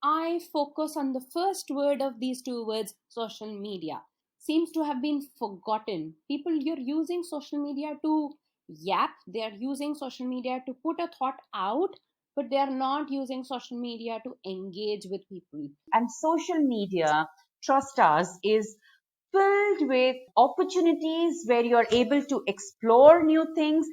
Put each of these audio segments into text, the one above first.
I focus on the first word of these two words, social media. Seems to have been forgotten. People, you're using social media to yap, they are using social media to put a thought out, but they are not using social media to engage with people. And social media, trust us, is filled with opportunities where you're able to explore new things,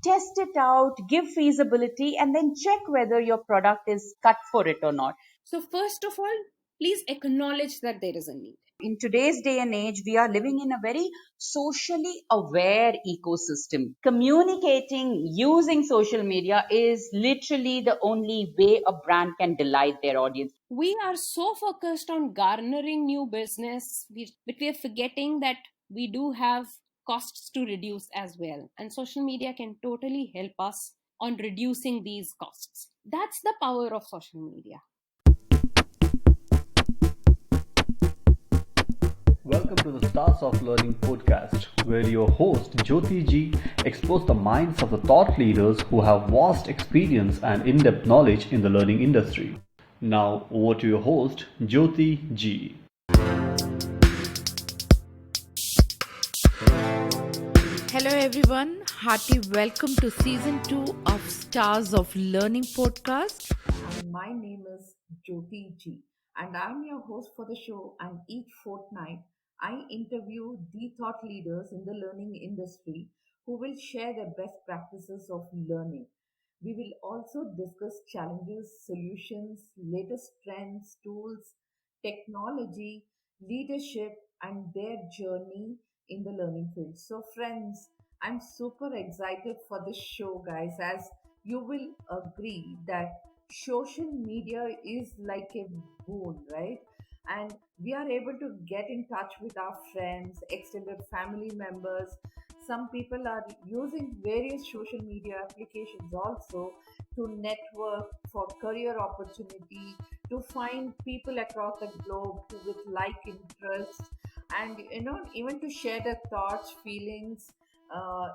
test it out, give feasibility, and then check whether your product is cut for it or not. So, first of all, please acknowledge that there is a need. In today's day and age, we are living in a very socially aware ecosystem. Communicating using social media is literally the only way a brand can delight their audience. We are so focused on garnering new business, but we are forgetting that we do have costs to reduce as well. And social media can totally help us on reducing these costs. That's the power of social media. Welcome to the Stars of Learning podcast, where your host Jyoti Ji explores the minds of the thought leaders who have vast experience and in depth knowledge in the learning industry. Now, over to your host Jyoti Ji. Hello, everyone. Hearty welcome to season 2 of Stars of Learning podcast. And my name is Jyoti G, and I'm your host for the show. And each fortnight, I interview the thought leaders in the learning industry who will share their best practices of learning. We will also discuss challenges, solutions, latest trends, tools, technology, leadership, and their journey in the learning field. So, friends, I'm super excited for this show, guys, as you will agree that social media is like a boon, right? And we are able to get in touch with our friends, extended family members. Some people are using various social media applications also to network for career opportunity, to find people across the globe who with like interests, and even to share their thoughts, feelings,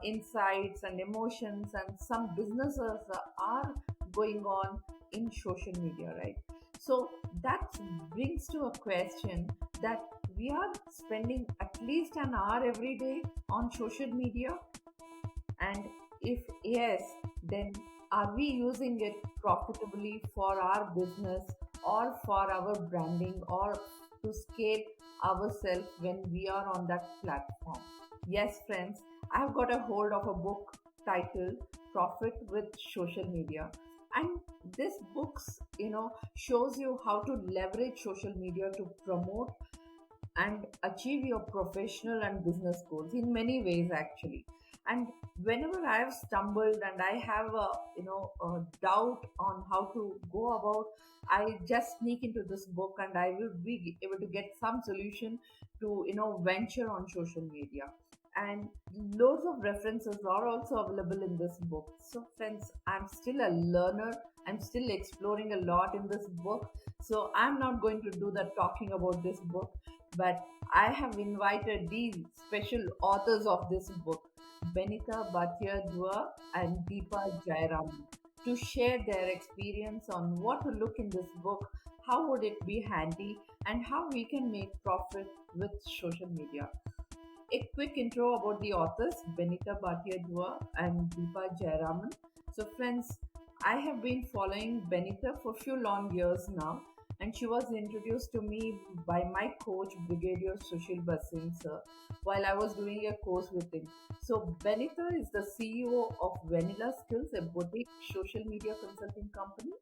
insights, and emotions. And some businesses are going on in social media, right? So that brings to a question that we are spending at least an hour every day on social media, and if yes, then are we using it profitably for our business or for our branding or to scale ourselves when we are on that platform? Yes, friends, I've got a hold of a book titled Profit with Social Media. And this books, shows you how to leverage social media to promote and achieve your professional and business goals in many ways actually. And whenever I have stumbled and I have a doubt on how to go about, I just sneak into this book and I will be able to get some solution to venture on social media. And loads of references are also available in this book. So friends, I'm still a learner, I'm still exploring a lot in this book, so I'm not going to do the talking about this book, but I have invited the special authors of this book, Benita, Bhatia, and Deepa Jayaraman, to share their experience on what to look in this book, how would it be handy, and how we can make profit with social media. A quick intro about the authors, Benita Bhatia and Deepa Jayaraman. So, friends, I have been following Benita for a few long years now, and she was introduced to me by my coach, Brigadier Sushil Basing sir, while I was doing a course with him. So, Benita is the CEO of Vanilla Skills, a boutique social media consulting company.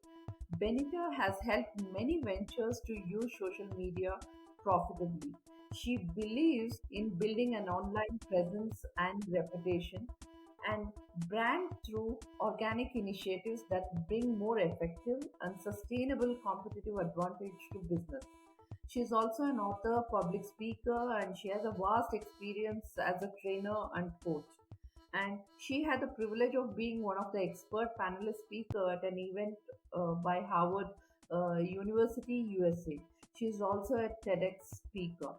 Benita has helped many ventures to use social media profitably. She believes in building an online presence and reputation and brand through organic initiatives that bring more effective and sustainable competitive advantage to business. She is also an author, public speaker, and she has a vast experience as a trainer and coach. And she had the privilege of being one of the expert panelist speaker at an event by Harvard University, USA. She is also a TEDx speaker.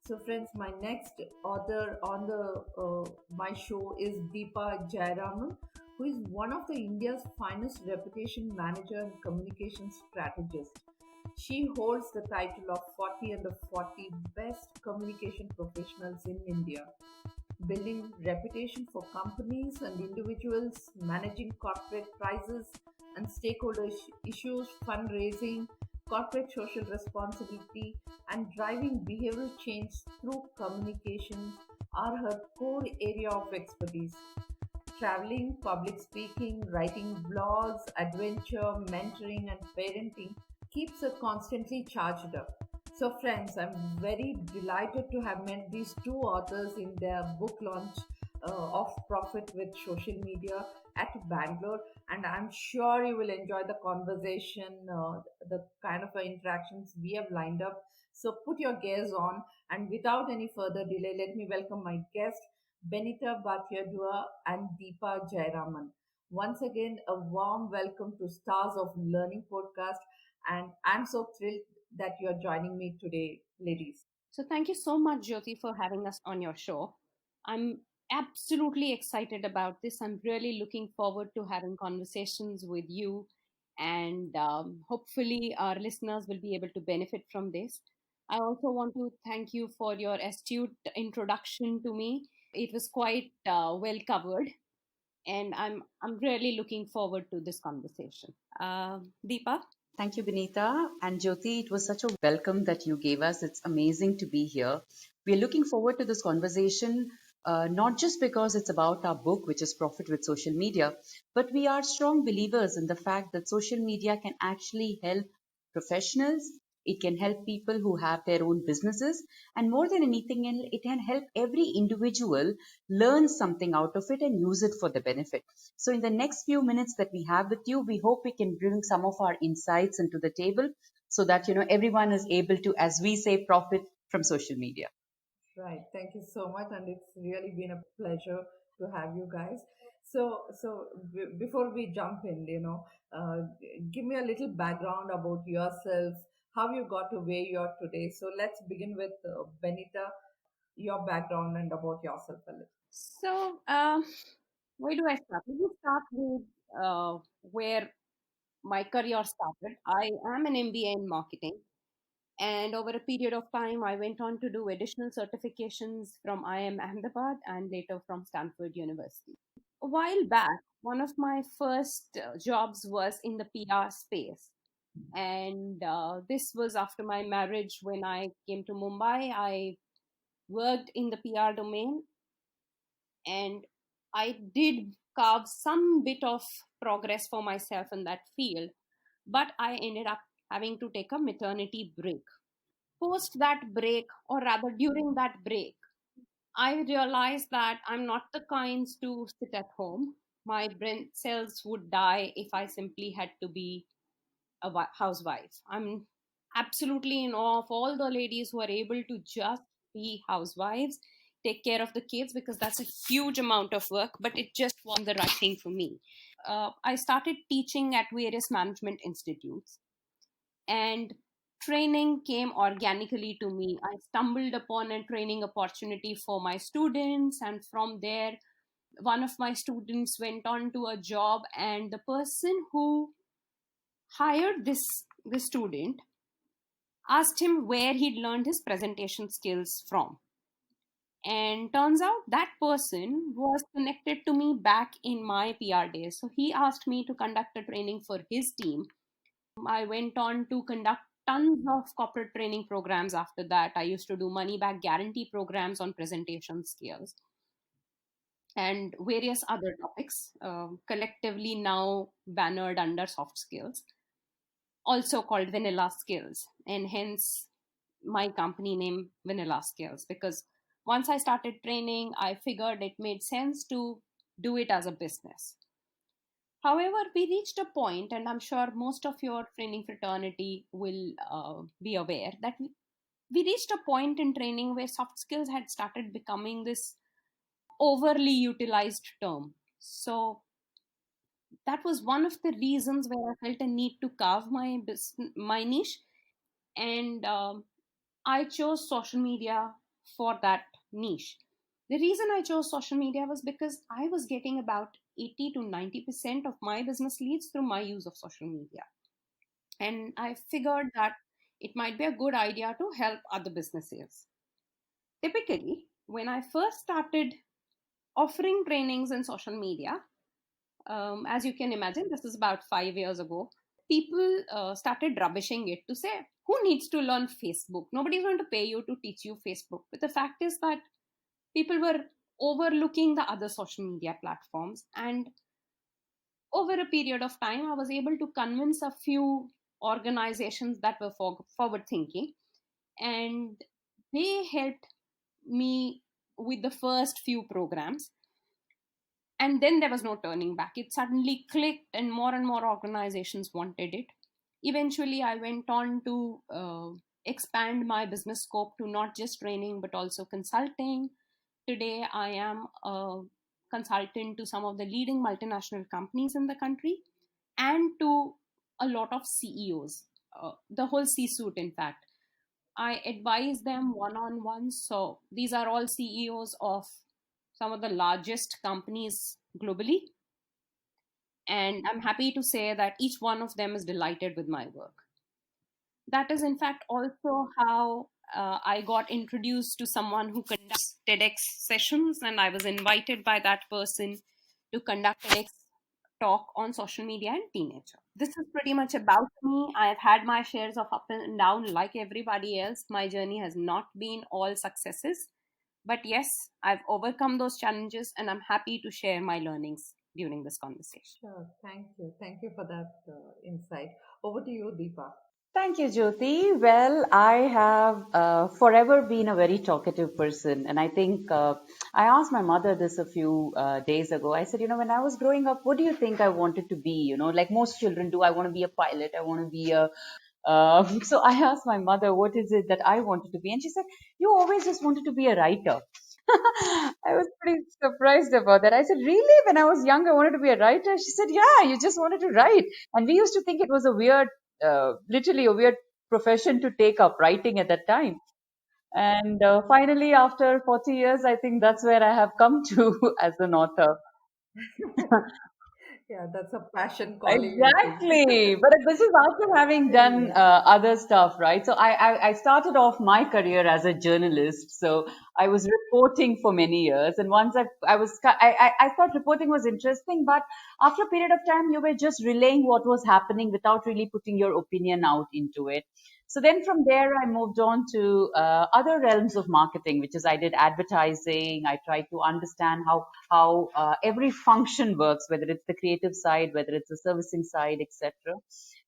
So, friends, my next author on the my show is Deepa Jayaraman, who is one of the India's finest reputation manager and communication strategist. She holds the title of 40 under 40 Best Communication Professionals in India, building reputation for companies and individuals, managing corporate crises and stakeholder issues, fundraising, corporate social responsibility, and driving behavioral change through communication are her core area of expertise. Traveling, public speaking, writing blogs, adventure, mentoring, and parenting keeps her constantly charged up. So, friends, I'm very delighted to have met these two authors in their book launch of Profit with Social Media at Bangalore, and I'm sure you will enjoy the conversation, the kind of interactions we have lined up. So, put your gears on, and without any further delay, let me welcome my guest, Benita, Bhatia and Deepa Jayaraman. Once again, a warm welcome to Stars of Learning podcast, and I'm so thrilled that you're joining me today, ladies. So, thank you so much, Jyoti, for having us on your show. I'm absolutely excited about this. I'm really looking forward to having conversations with you, and hopefully, our listeners will be able to benefit from this. I also want to thank you for your astute introduction to me. It was quite well covered, and I'm really looking forward to this conversation. Deepa? Thank you, Benita. And Jyoti, it was such a welcome that you gave us. It's amazing to be here. We are looking forward to this conversation, not just because it's about our book, which is Profit with Social Media, but we are strong believers in the fact that social media can actually help professionals. It can help people who have their own businesses. And more than anything else, it can help every individual learn something out of it and use it for the benefit. So, in the next few minutes that we have with you, we hope we can bring some of our insights into the table so that everyone is able to, as we say, profit from social media. Right. Thank you so much, and it's really been a pleasure to have you guys. So, before we jump in, give me a little background about yourselves, how you got to where you are today. So, let's begin with Benita, your background and about yourself a little. So, where do I start? Let me start with where my career started. I am an MBA in marketing, and over a period of time, I went on to do additional certifications from IIM Ahmedabad and later from Stanford University. A while back, one of my first jobs was in the PR space. And this was after my marriage when I came to Mumbai. I worked in the PR domain, and I did carve some bit of progress for myself in that field, but I ended up having to take a maternity break. Post that break, or rather during that break, I realized that I'm not the kind to sit at home. My brain cells would die if I simply had to be a housewife. I'm absolutely in awe of all the ladies who are able to just be housewives, take care of the kids, because that's a huge amount of work, but it just wasn't the right thing for me. I started teaching at various management institutes, and training came organically to me. I stumbled upon a training opportunity for my students, and from there, one of my students went on to a job, and the person who hired this student asked him where he'd learned his presentation skills from. And turns out that person was connected to me back in my PR days. So he asked me to conduct a training for his team. I went on to conduct tons of corporate training programs after that. I used to do money back guarantee programs on presentation skills and various other topics, collectively now bannered under soft skills, also called vanilla skills, and hence my company name Vanilla Skills, because once I started training, I figured it made sense to do it as a business. However, we reached a point, and I'm sure most of your training fraternity will be aware that we reached a point in training where soft skills had started becoming this overly utilized term. So that was one of the reasons where I felt a need to carve my niche, and I chose social media for that niche. The reason I chose social media was because I was getting about 80 to 90% of my business leads through my use of social media. And I figured that it might be a good idea to help other businesses. Typically, when I first started offering trainings in social media, as you can imagine, this is about 5 years ago, people started rubbishing it to say, who needs to learn Facebook? Nobody's going to pay you to teach you Facebook. But the fact is that people were overlooking the other social media platforms. And over a period of time, I was able to convince a few organizations that were forward thinking, and they helped me with the first few programs. And then there was no turning back. It suddenly clicked, and more organizations wanted it. Eventually, I went on to expand my business scope to not just training but also consulting. Today, I am a consultant to some of the leading multinational companies in the country and to a lot of CEOs, the whole C suite, in fact. I advise them one on one. So these are all CEOs of some of the largest companies globally. And I'm happy to say that each one of them is delighted with my work. That is, in fact, also how I got introduced to someone who conducts TEDx sessions, and I was invited by that person to conduct TEDx talk on social media and teenager. This is pretty much about me. I've had my shares of up and down like everybody else. My journey has not been all successes, but yes, I've overcome those challenges and I'm happy to share my learnings during this conversation. Sure. Thank you. Thank you for that insight. Over to you, Deepa. Thank you, Jyoti. Well, I have forever been a very talkative person. And I think I asked my mother this a few days ago. I said, when I was growing up, what do you think I wanted to be? Like most children do, I want to be a pilot. I want to be a. So I asked my mother, what is it that I wanted to be? And she said, you always just wanted to be a writer. I was pretty surprised about that. I said, really? When I was young, I wanted to be a writer? She said, yeah, you just wanted to write. And we used to think it was a weird, literally a weird profession to take up, writing at that time. And finally, after 40 years, I think that's where I have come to as an author. Yeah, that's a passion calling, I think. Exactly. But this is after having done Yeah. other stuff, right? So I started off my career as a journalist. So I was reporting for many years. And once I thought reporting was interesting, but after a period of time, you were just relaying what was happening without really putting your opinion out into it. So then from there, I moved on to other realms of marketing, which is I did advertising. I tried to understand how every function works, whether it's the creative side, whether it's the servicing side, etc.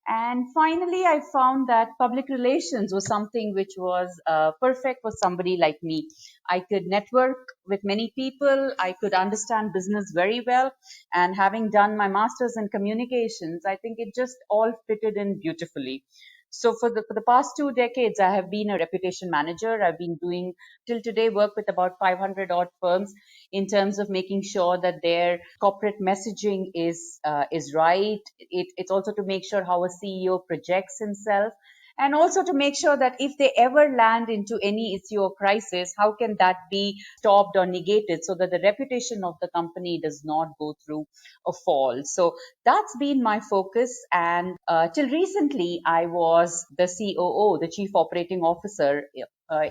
And finally, I found that public relations was something which was perfect for somebody like me. I could network with many people. I could understand business very well. And having done my master's in communications, I think it just all fitted in beautifully. So for the past 2 decades, I have been a reputation manager. I've been doing till today work with about 500 odd firms in terms of making sure that their corporate messaging is right. It's also to make sure how a CEO projects himself, and also to make sure that if they ever land into any issue or crisis, how can that be stopped or negated so that the reputation of the company does not go through a fall. So that's been my focus. And till recently, I was the COO, the Chief Operating Officer,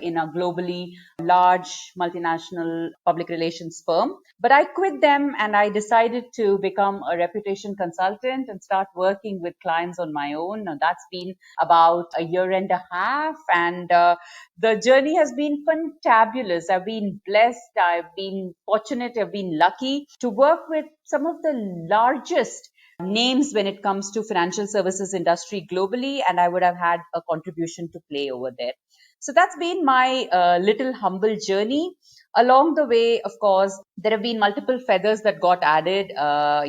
in a globally large multinational public relations firm. But I quit them and I decided to become a reputation consultant and start working with clients on my own. Now, that's been about a year and a half. And the journey has been fantabulous. I've been blessed. I've been fortunate. I've been lucky to work with some of the largest names when it comes to financial services industry globally, and I would have had a contribution to play over there. So that's been my little humble journey. Along the way, of course, there have been multiple feathers that got added.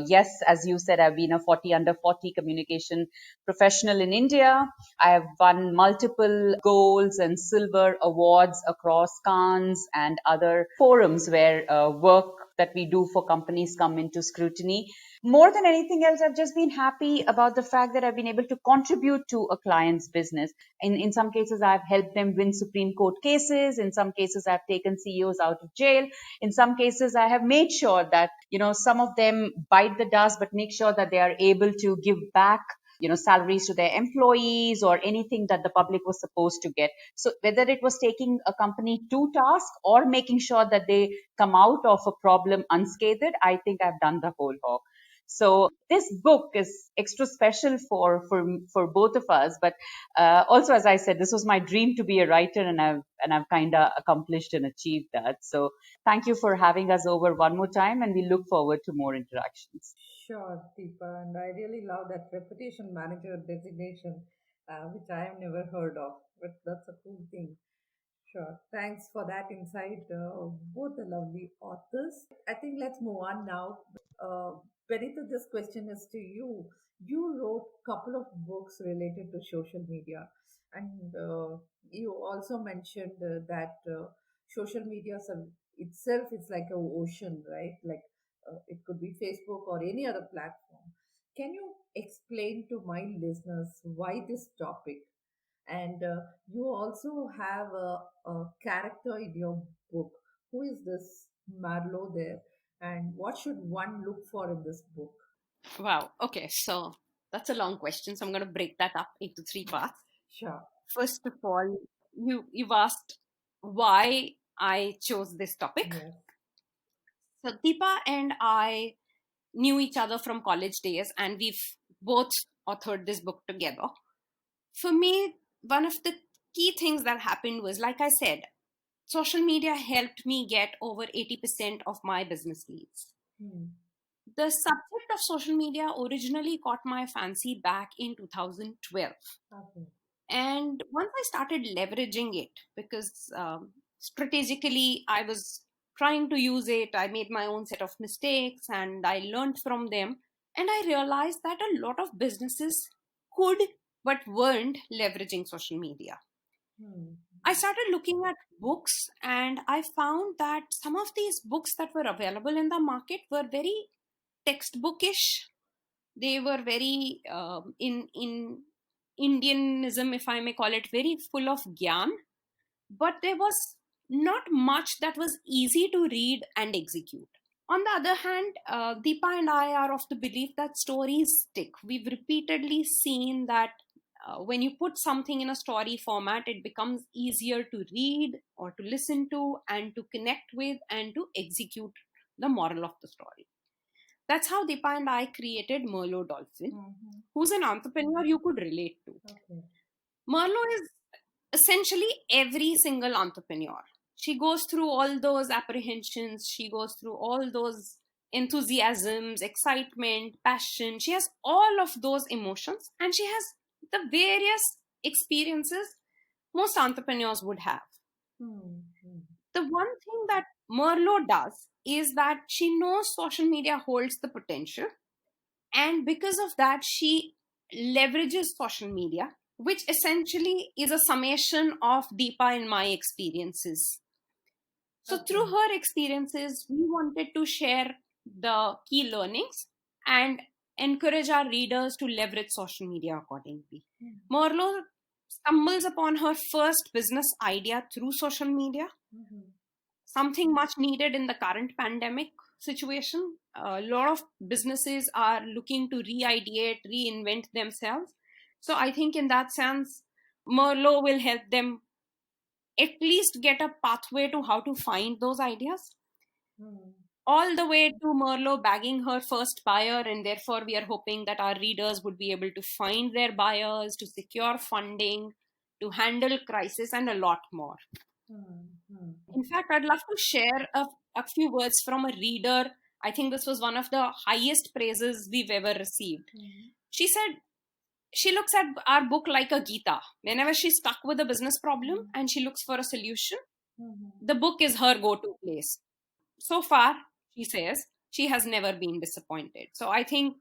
Yes, as you said, I've been a 40 under 40 communication professional in India. I have won multiple golds and silver awards across Cannes and other forums where work that we do for companies come into scrutiny. More than anything else, I've just been happy about the fact that I've been able to contribute to a client's business. In some cases, I've helped them win Supreme Court cases. In some cases, I've taken CEOs out of jail. In some cases, I have made sure that, some of them bite the dust, but make sure that they are able to give back salaries to their employees or anything that the public was supposed to get. So whether it was taking a company to task or making sure that they come out of a problem unscathed, I think I've done the whole hog. So this book is extra special for both of us. But also, as I said, this was my dream to be a writer, and I've kind of accomplished and achieved that. So thank you for having us over one more time, and we look forward to more interactions. Sure, Deepa, and I really love that reputation manager designation, which I have never heard of, but that's a cool thing. Sure. Thanks for that insight, both the lovely authors. I think let's move on now. Uh, Benita, this question is to you. You wrote a couple of books related to social media, and you also mentioned that social media itself is like an ocean, right? Like it could be Facebook or any other platform. Can you explain to my listeners why this topic? And you also have a character in your book. Who is this Marlowe there? And what should one look for in this book? Wow. Okay. So that's a long question. So I'm going to break that up into three parts. Sure. First of all, you've asked why I chose this topic. Yes. So Deepa and I knew each other from college days, and we've both authored this book together. For me, one of the key things that happened was, like I said, social media helped me get over 80% of my business leads. Hmm. The subject of social media originally caught my fancy back in 2012. Okay. And once I started leveraging it, because strategically I was trying to use it, I made my own set of mistakes and I learned from them. And I realized that a lot of businesses could but weren't leveraging social media. Hmm. I started looking at books and I found that some of these books that were available in the market were very textbookish. They were very in Indianism, if I may call it, very full of gyan, but there was not much that was easy to read and execute. On the other hand, Deepa and I are of the belief that stories stick. We've repeatedly seen that when you put something in a story format, it becomes easier to read or to listen to and to connect with and to execute the moral of the story. That's how Deepa and I created Merlot Dolphin, Mm-hmm. who's an entrepreneur you could relate to. Okay. Merlot is essentially every single entrepreneur. She goes through all those apprehensions, she goes through all those enthusiasms, excitement, passion. She has all of those emotions and she has the various experiences most entrepreneurs would have. Hmm. Hmm. The one thing that Merlot does is that she knows social media holds the potential, and because of that, she leverages social media, which essentially is a summation of Deepa and my experiences. So, through Okay. her experiences, we wanted to share the key learnings and encourage our readers to leverage social media accordingly. Hmm. Merlot stumbles upon her first business idea through social media, Mm-hmm. something much needed in the current pandemic situation. A lot of businesses are looking to re-ideate, reinvent themselves. So I think in that sense, Merlot will help them at least get a pathway to how to find those ideas. Hmm. All the way to Merlot bagging her first buyer, and therefore we are hoping that our readers would be able to find their buyers, to secure funding, to handle crisis, and a lot more. Hmm. Hmm. In fact, I'd love to share a few words from a reader. I think this was one of the highest praises we've ever received. Hmm. She said she looks at our book like a Gita. Whenever she's stuck with a business problem Hmm. and she looks for a solution, Hmm. the book is her go to place. So far, she says, she has never been disappointed. So I think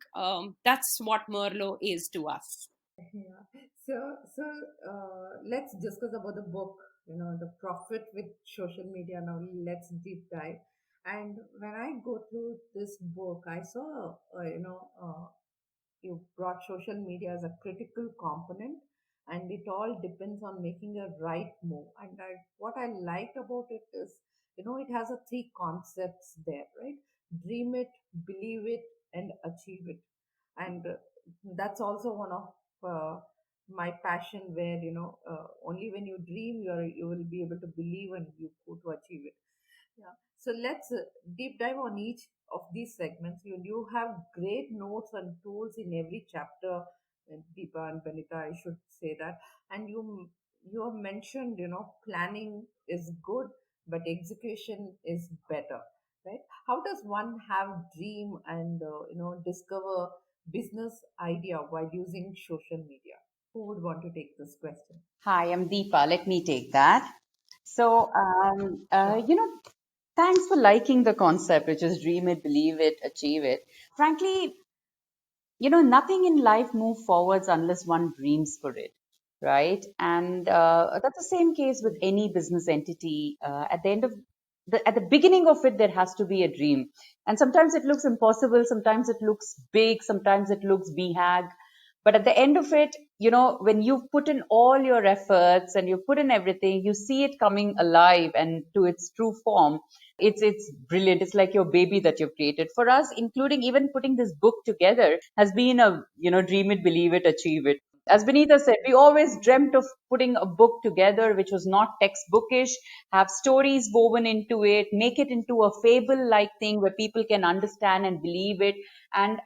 that's what Merlot is to us. Yeah. So let's discuss about the book. The profit with social media. Now let's deep dive. And when I go through this book, I saw, you brought social media as a critical component, and it all depends on making a right move. And what I liked about it is, it has a three concepts there, right? Dream it, believe it, and achieve it. And that's also one of my passion, where only when you dream you will be able to believe and you go to achieve it. Yeah. So let's deep dive on each of these segments. You have great notes and tools in every chapter, Deepa and Benita, I should say that. And you have mentioned, planning is good, but execution is better, right? How does one have dream and discover business idea while using social media? Who would want to take this question? Hi, I'm Deepa. Let me take that. So, Sure. thanks for liking the concept, which is dream it, believe it, achieve it. Frankly, nothing in life move forwards unless one dreams for it, right? And that's the same case with any business entity. At the beginning of it, there has to be a dream, and sometimes it looks impossible, sometimes it looks big, sometimes it looks BHAG. But at the end of it, when you put in all your efforts and you put in everything, you see it coming alive and to its true form. It's brilliant. It's like your baby that you've created. For us, including even putting this book together, has been a dream it, believe it, achieve it. As Benita said, we always dreamt of putting a book together which was not textbookish, have stories woven into it, make it into a fable like thing where people can understand and believe it, and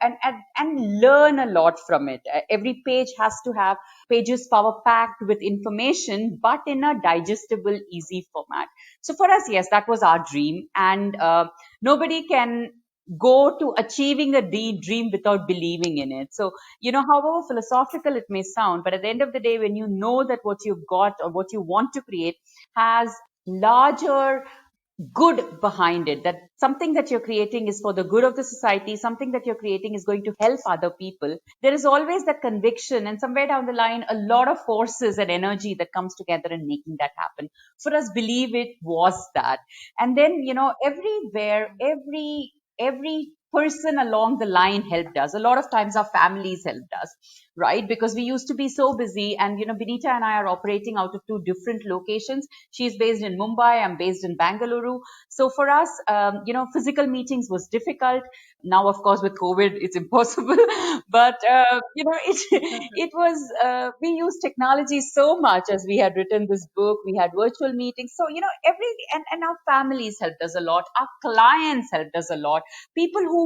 learn a lot from it. Every page has to have pages power packed with information, but in a digestible, easy format. So for us, yes, that was our dream, and nobody can go to achieving a dream without believing in it. So, however philosophical it may sound, but at the end of the day, when you know that what you've got or what you want to create has larger good behind it, that something that you're creating is for the good of the society, something that you're creating is going to help other people, there is always that conviction, and somewhere down the line a lot of forces and energy that comes together in making that happen. For us, believe it was that. And then, everywhere, every person along the line helped us. A lot of times our families helped us, right? Because we used to be so busy, and Benita and I are operating out of two different locations. She's based in Mumbai, I'm based in Bangalore. So for us, physical meetings was difficult. Now, of course, with COVID, it's impossible. But it was we used technology so much. As we had written this book, we had virtual meetings. So and our families helped us a lot. Our clients helped us a lot. People who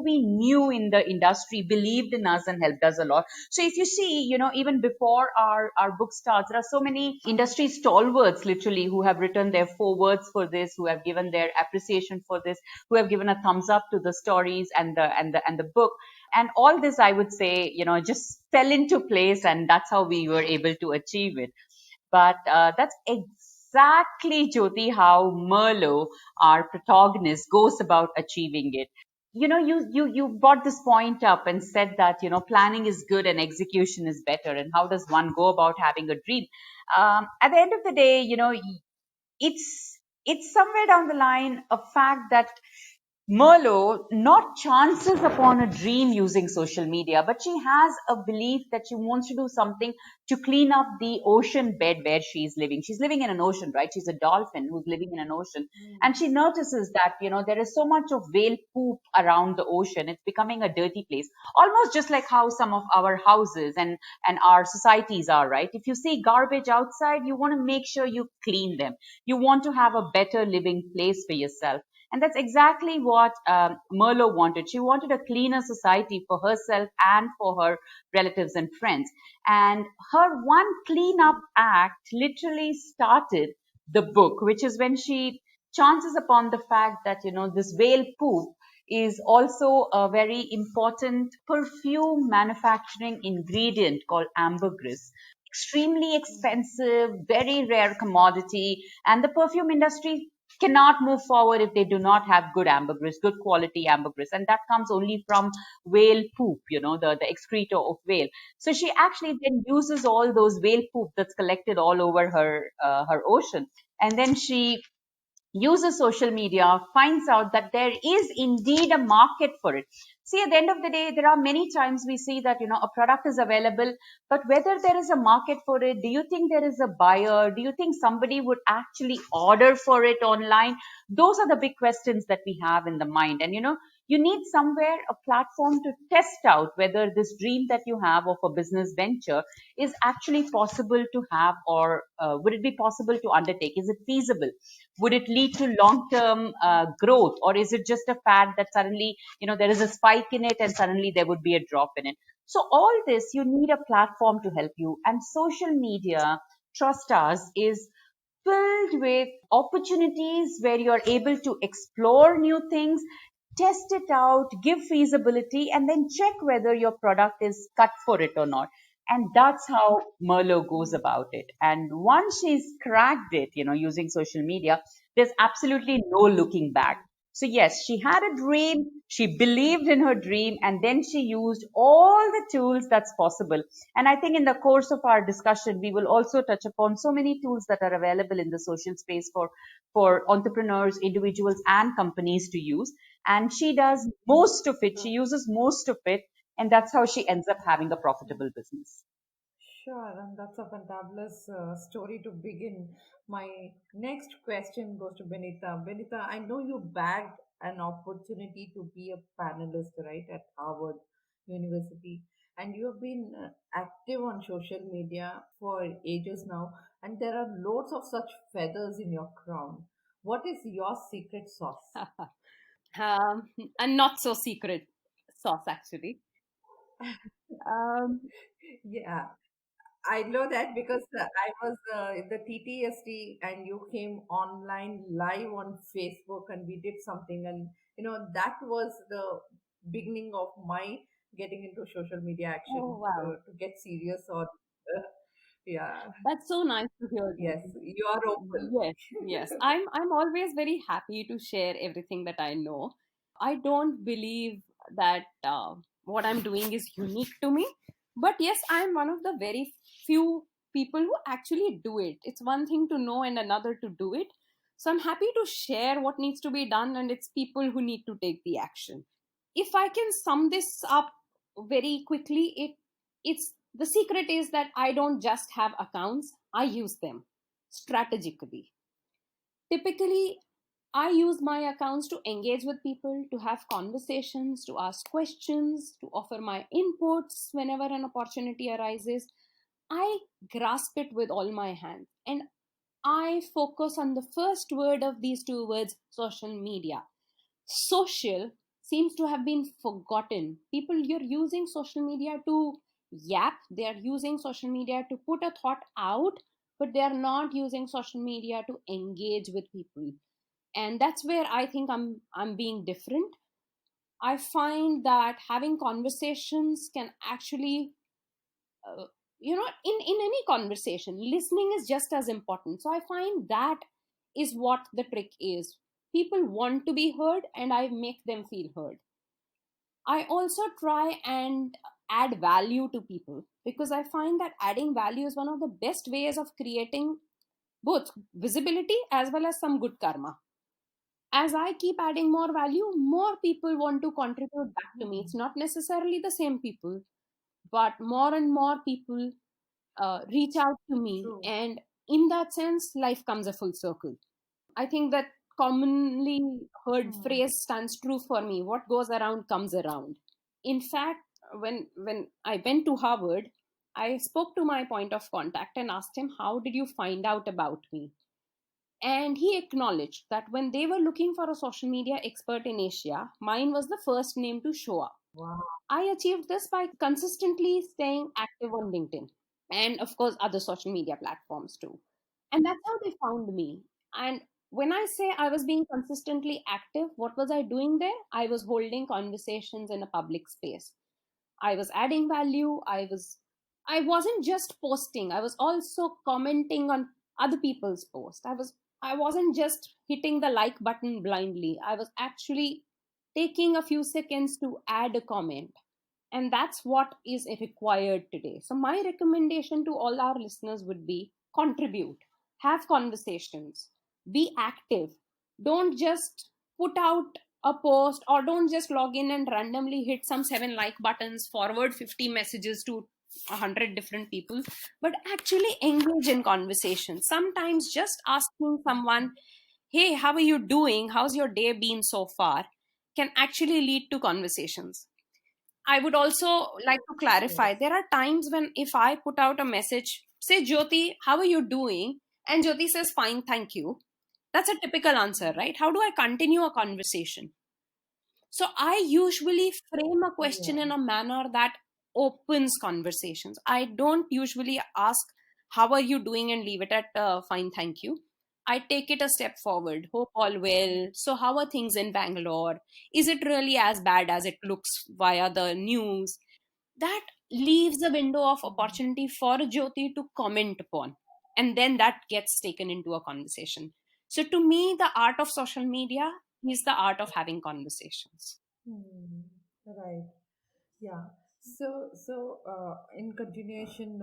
we knew in the industry believed in us and helped us a lot. So if you see, even before our book starts, there are so many industry stalwarts literally who have written their forewords for this, who have given their appreciation for this, who have given a thumbs up to the stories and the book. And all this, I would say, just fell into place, and that's how we were able to achieve it. But that's exactly, Jyoti, how Merlot, our protagonist, goes about achieving it. You brought this point up and said that planning is good and execution is better, and how does one go about having a dream? At the end of the day, it's somewhere down the line a fact that Merlot not chances upon a dream using social media, but she has a belief that she wants to do something to clean up the ocean bed where she's living. She's living in an ocean, right? She's a dolphin who's living in an ocean. And she notices that, there is so much of whale poop around the ocean. It's becoming a dirty place, almost just like how some of our houses and our societies are, right? If you see garbage outside, you want to make sure you clean them. You want to have a better living place for yourself. And that's exactly what Merlot wanted. She wanted a cleaner society for herself and for her relatives and friends. And her one cleanup act literally started the book, which is when she chances upon the fact that, this whale poop is also a very important perfume manufacturing ingredient called ambergris. Extremely expensive, very rare commodity, and the perfume industry cannot move forward if they do not have good ambergris, good quality ambergris. And that comes only from whale poop, the excreta of whale. So she actually then uses all those whale poop that's collected all over her ocean. And then she uses social media, finds out that there is indeed a market for it. See, at the end of the day, there are many times we see that, a product is available, but whether there is a market for it, do you think there is a buyer? Do you think somebody would actually order for it online? Those are the big questions that we have in the mind. And, You need somewhere a platform to test out whether this dream that you have of a business venture is actually possible to have, or would it be possible to undertake? Is it feasible? Would it lead to long term growth, or is it just a fad that suddenly, there is a spike in it and suddenly there would be a drop in it? So all this, you need a platform to help you. And social media, trust us, is filled with opportunities where you're able to explore new things, test it out, give feasibility, and then check whether your product is cut for it or not. And that's how Merlo goes about it. And once she's cracked it, using social media, there's absolutely no looking back. So yes, she had a dream, she believed in her dream, and then she used all the tools that's possible. And I think in the course of our discussion, we will also touch upon so many tools that are available in the social space for entrepreneurs, individuals, and companies to use. And she does most of it. She uses most of it. And that's how she ends up having a profitable business. Sure, and that's a fantabulous story to begin. My next question goes to Benita. Benita, I know you bagged an opportunity to be a panelist, right, at Harvard University, and you have been active on social media for ages now, and there are loads of such feathers in your crown. What is your secret sauce? And not so secret sauce, actually. Um, Yeah, I know that because I was in the TTSD and you came online live on Facebook and we did something, and that was the beginning of my getting into social media oh, action wow. to get serious on. Yeah, That's so nice to hear, yes, Jyoti. you are open. Yes, yes. I'm always very happy to share everything that I know. I don't believe that what I'm doing is unique to me, but yes, I'm one of the very few people who actually do it. It's one thing to know and another to do it. So I'm happy to share what needs to be done, and it's people who need to take the action. If I can sum this up very quickly, it's the secret is that I don't just have accounts, I use them strategically. Typically, I use my accounts to engage with people, to have conversations, to ask questions, to offer my inputs whenever an opportunity arises. I grasp it with all my hands, and I focus on the first word of these two words, social media. Social seems to have been forgotten. People, you're using social media to yap, they are using social media to put a thought out, but they are not using social media to engage with people. And that's where I think I'm being different. I find that having conversations can actually uh, in any conversation, listening is just as important. So I find that is what the trick is. People want to be heard, and I make them feel heard. I also try and add value to people, because I find that adding value is one of the best ways of creating both visibility as well as some good karma. As I keep adding more value, more people want to contribute back to me. It's not necessarily the same people, but more and more people reach out to me. True. And in that sense, life comes a full circle. I think that commonly heard Hmm. phrase stands true for me: what goes around comes around. In fact, when I went to Harvard, I spoke to my point of contact and asked him, how did you find out about me? And he acknowledged that when they were looking for a social media expert in Asia, mine was the first name to show up. Wow. I achieved this by consistently staying active on LinkedIn and, of course, other social media platforms too. And that's how they found me. And when I say I was being consistently active, what was I doing there? I was holding conversations in a public space. I was adding value. I wasn't just posting. I was also commenting on other people's posts. I wasn't just hitting the like button blindly. I was actually taking a few seconds to add a comment. And that's what is required today. So my recommendation to all our listeners would be: contribute, have conversations, be active. Don't just put out a post, or don't just log in and randomly hit some 7 like buttons, forward 50 messages to 100 different people, but actually engage in conversation. Sometimes just asking someone, hey, how are you doing, how's your day been so far, can actually lead to conversations. I would also like to clarify, Yes. there are times when if I put out a message, say Jyoti, how are you doing, and Jyoti says fine, thank you, that's a typical answer, right? How do I continue a conversation? So I usually frame a question Yeah. in a manner that opens conversations. I don't usually ask, how are you doing, and leave it at fine, thank you. I take it a step forward. Hope all well. So, how are things in Bangalore? Is it really as bad as it looks via the news? That leaves a window of Mm. opportunity for Jyoti to comment upon. And then that gets taken into a conversation. So, to me, the art of social media is the art of having conversations. Hmm. Right. Yeah. In continuation,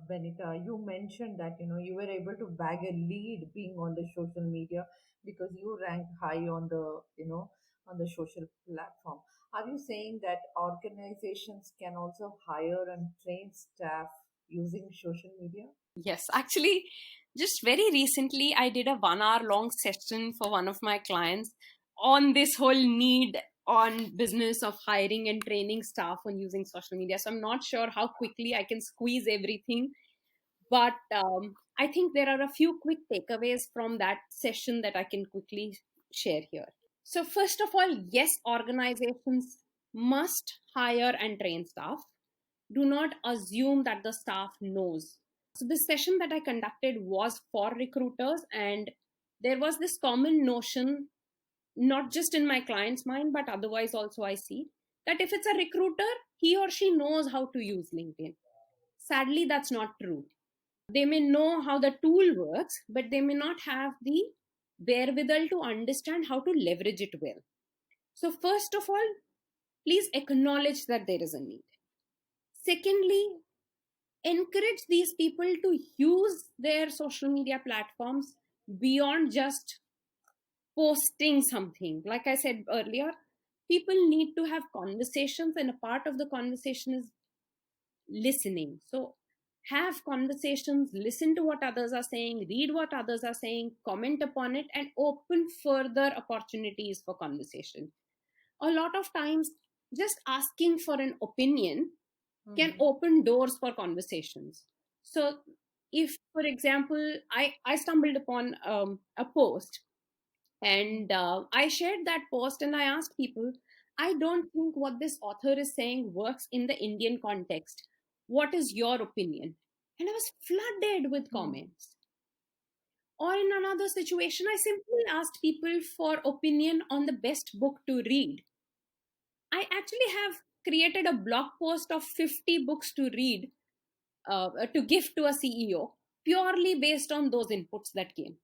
Benita, you mentioned that you were able to bag a lead being on the social media because you ranked high on the on the social platform. Are you saying that organizations can also hire and train staff using social media? Yes, actually, just very recently, I did a 1 hour long session for one of my clients on this whole need on business of hiring and training staff on using social media. So I'm not sure how quickly I can squeeze everything, but I think there are a few quick takeaways from that session that I can quickly share here. So, first of all, yes, organizations must hire and train staff. Do not assume that the staff knows. So, this session that I conducted was for recruiters, and there was this common notion, not just in my client's mind, but otherwise also I see that if it's a recruiter, he or she knows how to use LinkedIn. Sadly, that's not true. They may know how the tool works, but they may not have the wherewithal to understand how to leverage it well. So, first of all, please acknowledge that there is a need. Secondly, encourage these people to use their social media platforms beyond just posting something. Like I said earlier, people need to have conversations, and a part of the conversation is listening. So, have conversations, listen to what others are saying, read what others are saying, comment upon it, and open further opportunities for conversation. A lot of times, just asking for an opinion can Hmm. open doors for conversations. So, if, for example, I stumbled upon a post, and I shared that post and I asked people, I don't think what this author is saying works in the Indian context. What is your opinion? And I was flooded with Hmm. comments. Or in another situation, I simply asked people for opinion on the best book to read. I actually have created a blog post of 50 books to read, to give to a CEO, purely based on those inputs that came.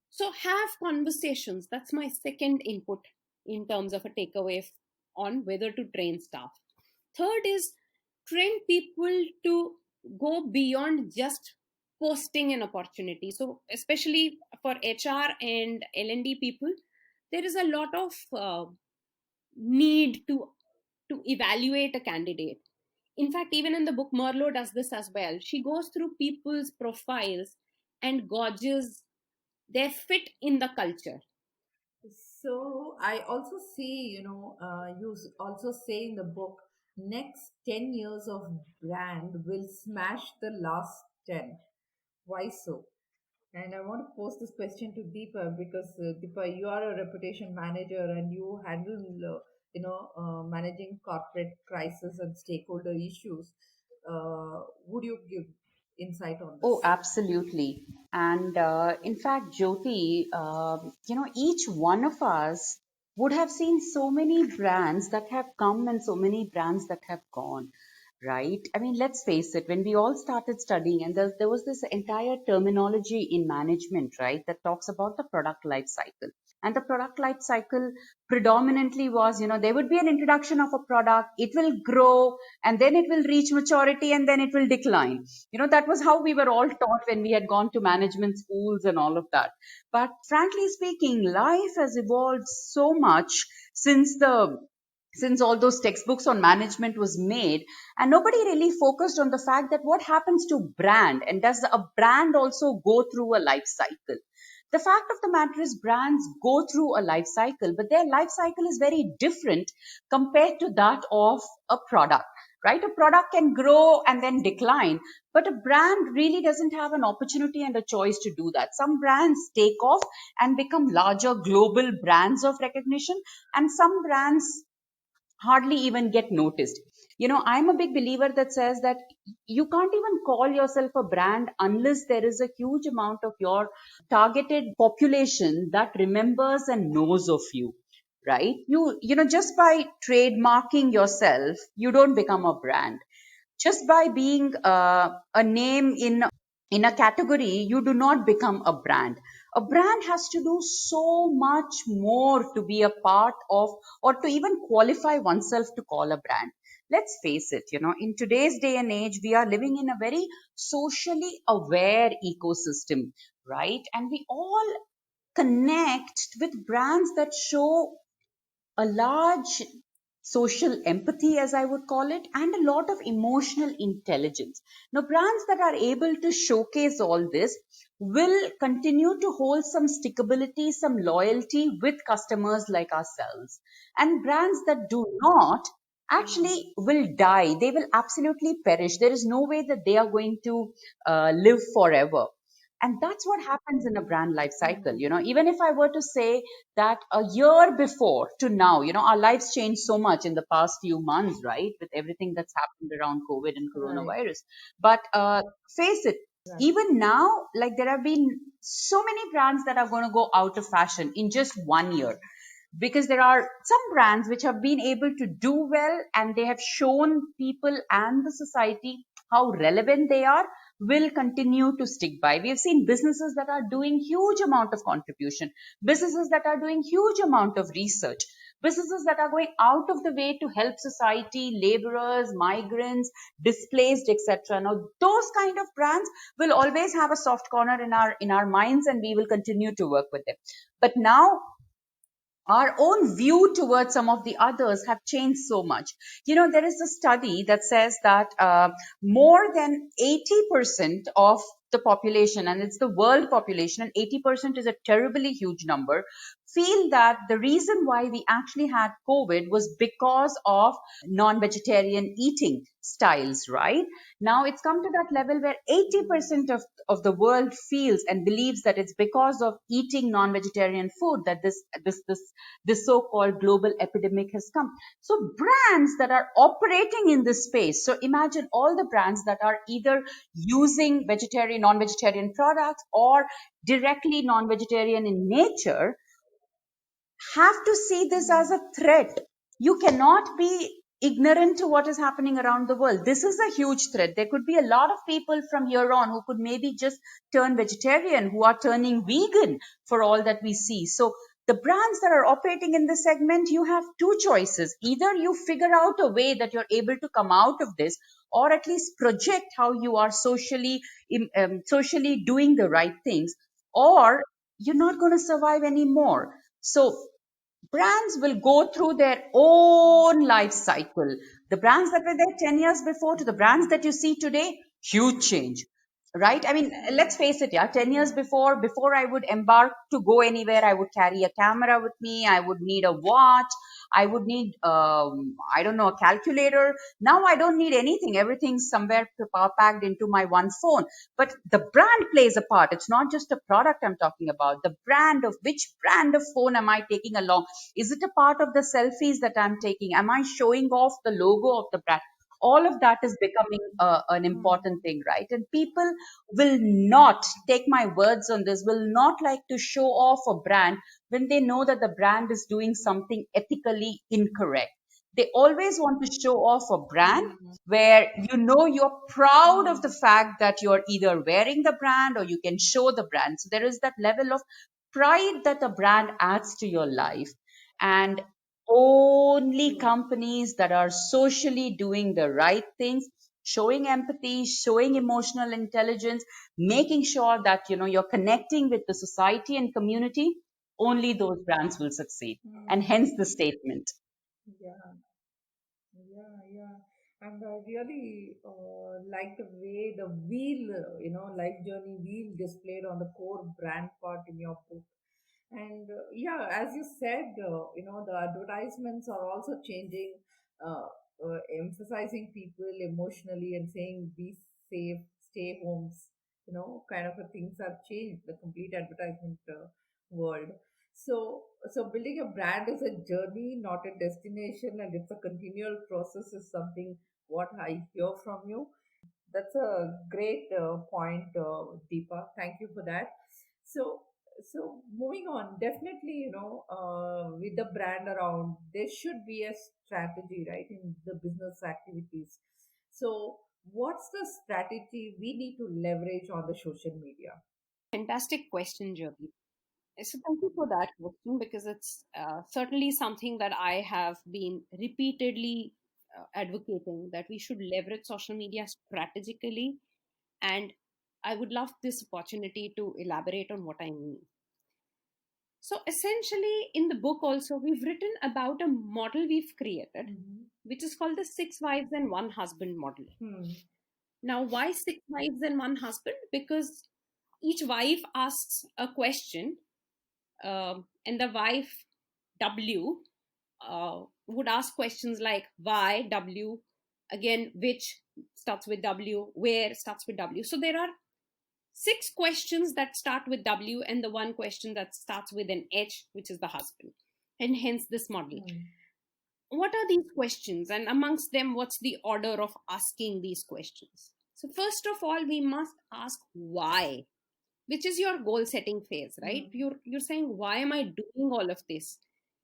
So have conversations. That's my second input in terms of a takeaway on whether to train staff. Third is train people to go beyond just posting an opportunity. So especially for HR and L&D people, there is a lot of need to evaluate a candidate. In fact, even in the book, Merlo does this as well. She goes through people's profiles and gauges their fit in the culture. So I also see, also say in the book, next 10 years of brand will smash the last 10. Why so? And I want to pose this question to Deepa because Deepa, you are a reputation manager and you handle, managing corporate crisis and stakeholder issues. Would you give insight on Oh, this? absolutely. And in fact, Jyoti, each one of us would have seen so many brands that have come and so many brands that have gone, right? I mean, let's face it, when we all started studying, and there was this entire terminology in management, right, that talks about the product life cycle. And the product life cycle predominantly was, there would be an introduction of a product, it will grow, and then it will reach maturity, and then it will decline. That was how we were all taught when we had gone to management schools and all of that. But frankly speaking, life has evolved so much since the since all those textbooks on management was made, and nobody really focused on the fact that what happens to brand, and does a brand also go through a life cycle? The fact of the matter is brands go through a life cycle, but their life cycle is very different compared to that of a product, right? A product can grow and then decline, but a brand really doesn't have an opportunity and a choice to do that. Some brands take off and become larger global brands of recognition, and some brands hardly even get noticed. I'm a big believer that says that you can't even call yourself a brand unless there is a huge amount of your targeted population that remembers and knows of you, right? Just by trademarking yourself, you don't become a brand. Just by being a name in a category, you do not become a brand. A brand has to do so much more to be a part of, or to even qualify oneself to call a brand. Let's face it, in today's day and age, we are living in a very socially aware ecosystem, right? And we all connect with brands that show a large social empathy, as I would call it, and a lot of emotional intelligence. Now, brands that are able to showcase all this will continue to hold some stickability, some loyalty with customers like ourselves. And brands that do not actually will die. They will absolutely perish. There is no way that they are going to live forever. And that's what happens in a brand life cycle. Even if I were to say that a year before to now, our lives changed so much in the past few months, right? With everything that's happened around COVID and Right, coronavirus. But face it, right. even now, like there have been so many brands that are going to go out of fashion in just 1 year, because there are some brands which have been able to do well and they have shown people and the society how relevant they are, will continue to stick by. We have seen businesses that are doing huge amount of contribution, businesses that are doing huge amount of research, businesses that are going out of the way to help society, laborers, migrants, displaced, etc. Now those kind of brands will always have a soft corner in our minds, and we will continue to work with them. But now our own view towards some of the others have changed so much. There is a study that says that more than 80% of the population, and it's the world population, and 80% is a terribly huge number, feel that the reason why we actually had COVID was because of non-vegetarian eating styles, right? Now it's come to that level where 80% of the world feels and believes that it's because of eating non-vegetarian food that this so-called global epidemic has come. So brands that are operating in this space, so imagine all the brands that are either using vegetarian, non-vegetarian products or directly non-vegetarian in nature, have to see this as a threat. You cannot be ignorant to what is happening around the world. This is a huge threat. There could be a lot of people from here on who could maybe just turn vegetarian, who are turning vegan for all that we see. So the brands that are operating in this segment, you have two choices. Either you figure out a way that you're able to come out of this, or at least project how you are socially doing the right things, or you're not going to survive anymore. So brands will go through their own life cycle. The brands that were there 10 years before to the brands that you see today, huge change, right? I mean, let's face it, yeah, 10 years before I would embark to go anywhere, I would carry a camera with me, I would need a watch, I would need, I don't know, a calculator. Now I don't need anything. Everything's somewhere packed into my one phone. But the brand plays a part. It's not just a product I'm talking about. The brand of which brand of phone am I taking along? Is it a part of the selfies that I'm taking? Am I showing off the logo of the brand? All of that is becoming an important thing, right? And people will not, take my words on this, will not like to show off a brand when they know that the brand is doing something ethically incorrect. They always want to show off a brand where you're proud of the fact that you're either wearing the brand or you can show the brand. So there is that level of pride that a brand adds to your life. And only companies that are socially doing the right things, showing empathy, showing emotional intelligence, making sure that you're connecting with the society and community, only those brands will succeed. And hence the statement. Yeah, yeah, yeah. And I really like the way the wheel, life journey wheel displayed on the core brand part in your book. And yeah, as you said, the advertisements are also changing, emphasizing people emotionally and saying be safe, stay homes, kind of a things have changed the complete advertisement world. So building a brand is a journey, not a destination, and it's a continual process. Is something what I hear from you. That's a great point, Deepa. Thank you for that. So, so moving on, definitely, with the brand around, there should be a strategy, right, in the business activities. So, what's the strategy we need to leverage on the social media? Fantastic question, Jyoti. So thank you for that question because it's certainly something that I have been repeatedly advocating that we should leverage social media strategically. And I would love this opportunity to elaborate on what I mean. So essentially, in the book, also, we've written about a model we've created, Mm-hmm. which is called the six wives and one husband model. Hmm. Now, why six wives and one husband? Because each wife asks a question, and the wife W would ask questions like why W, again, which starts with W, where starts with W. So there are six questions that start with W and the one question that starts with an H, which is the husband, and hence this model. Hmm. What are these questions? And amongst them, what's the order of asking these questions? So, first of all, we must ask why, which is your goal setting phase, right? Hmm. You're saying, why am I doing all of this?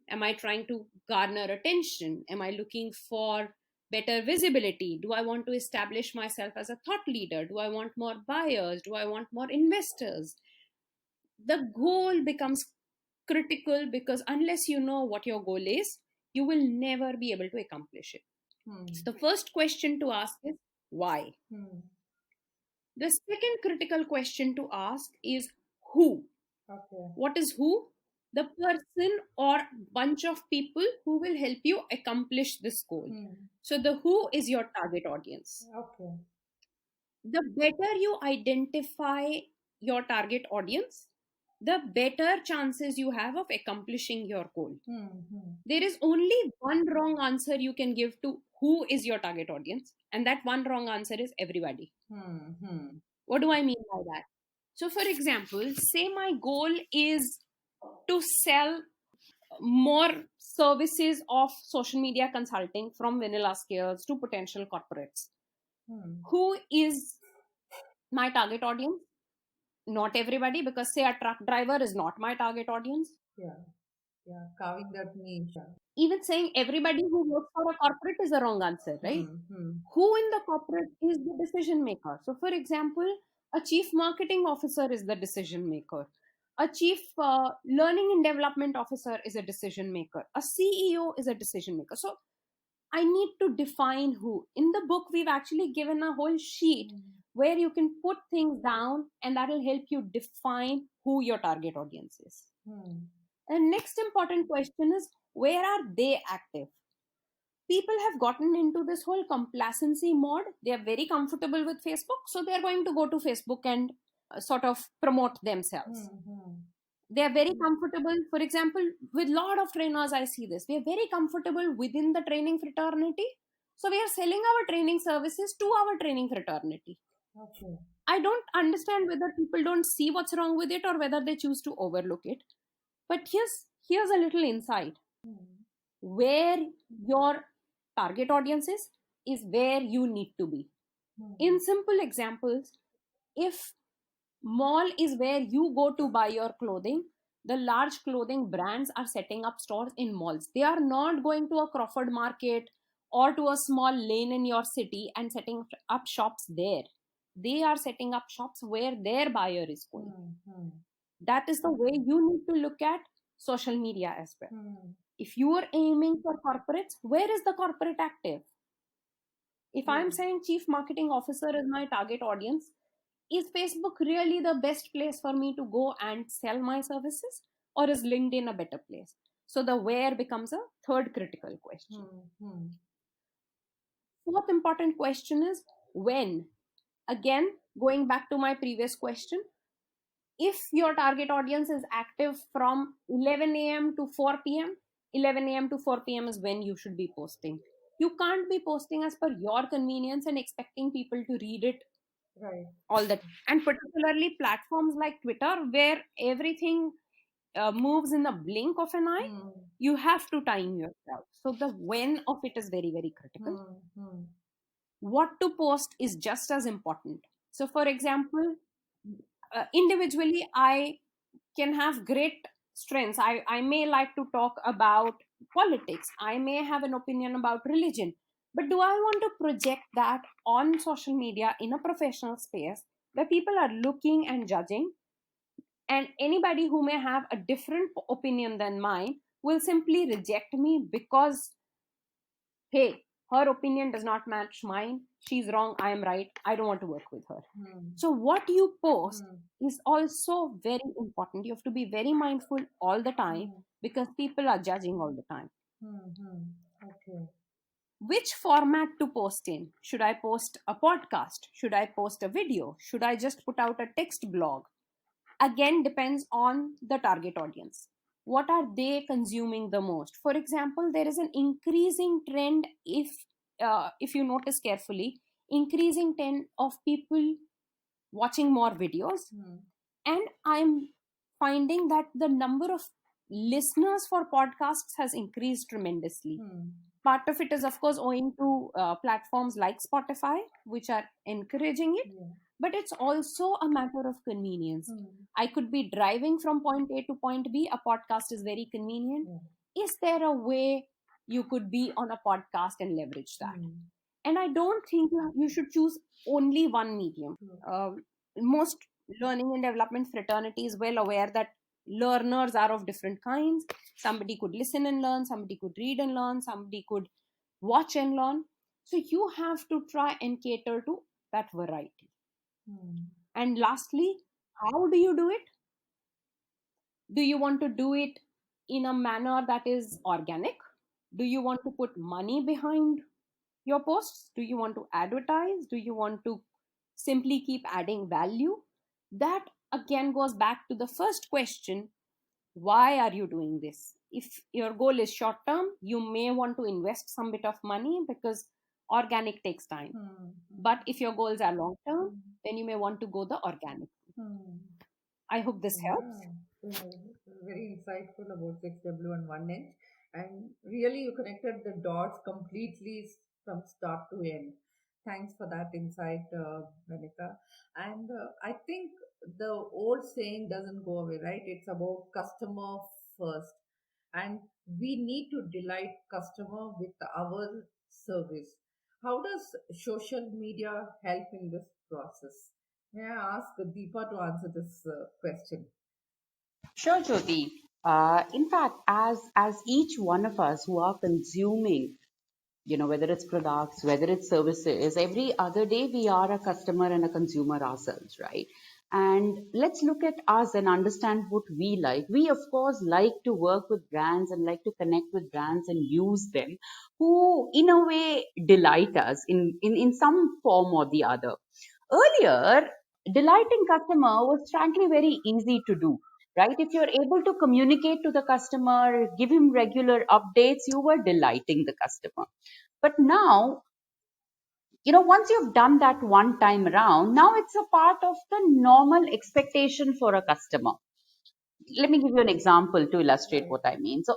Am I trying to garner attention? Am I looking for better visibility? Do I want to establish myself as a thought leader? Do I want more buyers? Do I want more investors? The goal becomes critical because unless you know what your goal is, you will never be able to accomplish it. Hmm. So the first question to ask is why. Hmm. The second critical question to ask is who. Okay. What is who? The person or bunch of people who will help you accomplish this goal. Hmm. So the who is your target audience. Okay. The better you identify your target audience, the better chances you have of accomplishing your goal. Hmm. Hmm. There is only one wrong answer you can give to who is your target audience, and that one wrong answer is everybody. Hmm. Hmm. What do I mean by that? So, for example, say my goal is to sell more services of social media consulting from vanilla scales to potential corporates. Hmm. Who is my target audience? Not everybody, because say a truck driver is not my target audience. Yeah. Yeah. Carving that niche. Yeah. Even saying everybody who works for a corporate is a wrong answer, right? Hmm. Hmm. Who in the corporate is the decision maker? So, for example, a chief marketing officer is the decision maker. A chief learning and development officer is a decision maker. A CEO is a decision maker. So, I need to define who. In the book, we've actually given a whole sheet Hmm. where you can put things down and that will help you define who your target audience is. Hmm. And next important question is where are they active? People have gotten into this whole complacency mode. They are very comfortable with Facebook, so they are going to go to Facebook and sort of promote themselves. Hmm. Hmm. They are very comfortable. For example, with a lot of trainers, I see this. We are very comfortable within the training fraternity. So we are selling our training services to our training fraternity. Okay. I don't understand whether people don't see what's wrong with it or whether they choose to overlook it. But here's a little insight. Hmm. Where your target audience is where you need to be. Hmm. In simple examples, if mall is where you go to buy your clothing, the large clothing brands are setting up stores in malls. They are not going to a Crawford market or to a small lane in your city and setting up shops there. They are setting up shops where their buyer is going. Hmm. Hmm. That is the way you need to look at social media as well. Hmm. If you are aiming for corporates, where is the corporate active? If I'm Yeah. saying chief marketing officer is my target audience, is Facebook really the best place for me to go and sell my services, or is LinkedIn a better place? So the where becomes a third critical question. Hmm. Hmm. fourth important question is when. Again, going back to my previous question, if your target audience is active from 11 a.m. to 4 p.m., 11 a.m. to 4 p.m. is when you should be posting. You can't be posting as per your convenience and expecting people to read it Right. all that. And particularly platforms like Twitter, where everything moves in the blink of an eye, Hmm. you have to time yourself. So the when of it is very, very critical. Hmm. Hmm. What to post is just as important. So, for example, individually, I can have great strengths. I may like to talk about politics, I may have an opinion about religion, but do I want to project that on social media in a professional space where people are looking and judging, and anybody who may have a different opinion than mine will simply reject me because, hey, her opinion does not match mine, she's wrong, I am right, I don't want to work with her. Hmm. So what you post Hmm. is also very important. You have to be very mindful all the time Hmm. because people are judging all the time. Hmm. Hmm. Okay. Which format to post in? Should I post a podcast? Should I post a video? Should I just put out a text blog? Again, depends on the target audience. What are they consuming the most? For example, there is an increasing trend, if you notice carefully, increasing trend of people watching more videos, Hmm. and I'm finding that the number of listeners for podcasts has increased tremendously. Hmm. Part of it is, of course, owing to platforms like Spotify, which are encouraging it, Yeah. but it's also a matter of convenience. Hmm. I could be driving from point A to point B, a podcast is very convenient. Yeah. Is there a way you could be on a podcast and leverage that? Hmm. And I don't think you should choose only one medium. True. Most learning and development fraternity is well aware that learners are of different kinds. Somebody could listen and learn, somebody could read and learn, somebody could watch and learn. So you have to try and cater to that variety. Hmm. And lastly, how do you do it? Do you want to do it in a manner that is organic? Do you want to put money behind your posts? Do you want to advertise? Do you want to simply keep adding value? That again goes back to the first question, why are you doing this? If your goal is short term, you may want to invest some bit of money because organic takes time. Hmm. But if your goals are long term, Hmm. then you may want to go the organic. Hmm. I hope this helps. Yeah, very insightful about 6W on one end. And really, you connected the dots completely from start to end. Thanks for that insight, Benita. And I think the old saying doesn't go away, right? It's about customer first. And we need to delight customer with our service. How does social media help in this process? May I ask Deepa to answer this question? Sure, Jyoti. In fact, as each one of us who are consuming, whether it's products, whether it's services, every other day we are a customer and a consumer ourselves, right? And let's look at us and understand what we like. We, of course, like to work with brands and like to connect with brands and use them who, in a way, delight us in some form or the other. Earlier, delighting customer was frankly very easy to do, right? If you're able to communicate to the customer, give him regular updates, you were delighting the customer. But now, once you've done that one time around, now it's a part of the normal expectation for a customer. Let me give you an example to illustrate Right. what I mean. So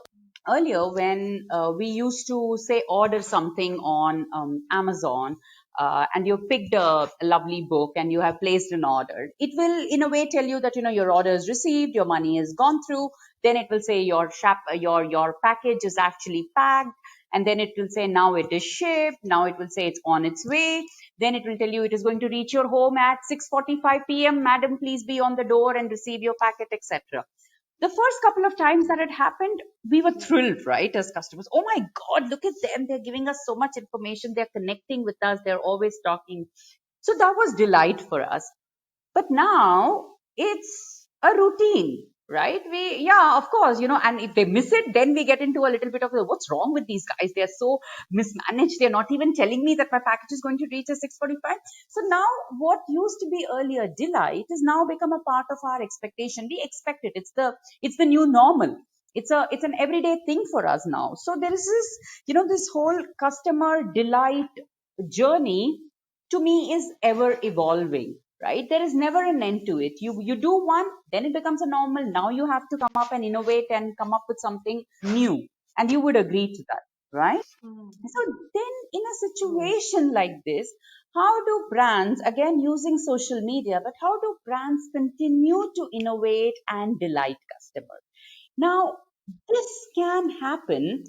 earlier, when we used to say order something on Amazon, and you picked a lovely book and you have placed an order, it will in a way tell you that your order is received, your money is gone through. Then it will say your package is actually packed, and then it will say now it is shipped. Now it will say it's on its way. Then it will tell you it is going to reach your home at 6:45 p.m. Madam, please be on the door and receive your packet, etc. The first couple of times that it happened, we were Yeah. thrilled, right, as customers. Oh my God, look at them. They're giving us so much information. They're connecting with us. They're always talking. So that was delight for us. But now it's a routine. right? Yeah, of course, and if they miss it, then we get into a little bit of what's wrong with these guys? They're so mismanaged. They're not even telling me that my package is going to reach at 6:45. So now what used to be earlier delight has now become a part of our expectation. We expect it. It's the new normal. It's an everyday thing for us now. So there is this, this whole customer delight journey to me is ever evolving, right? There is never an end to it. You do one, then it becomes a normal. Now you have to come up and innovate and come up with something new, and you would agree to that, right? Mm. So then in a Yes. situation like this, how do brands, again using social media, but how do brands continue to innovate and delight customers? Now, this can happen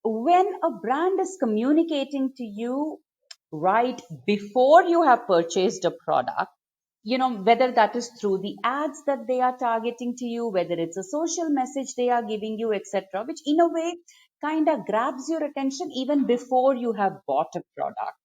when a brand is communicating to you right before you have purchased a product, whether that is through the ads that they are targeting to you, whether it's a social message they are giving you, etc., which in a way kind of grabs your attention even before you have bought a product,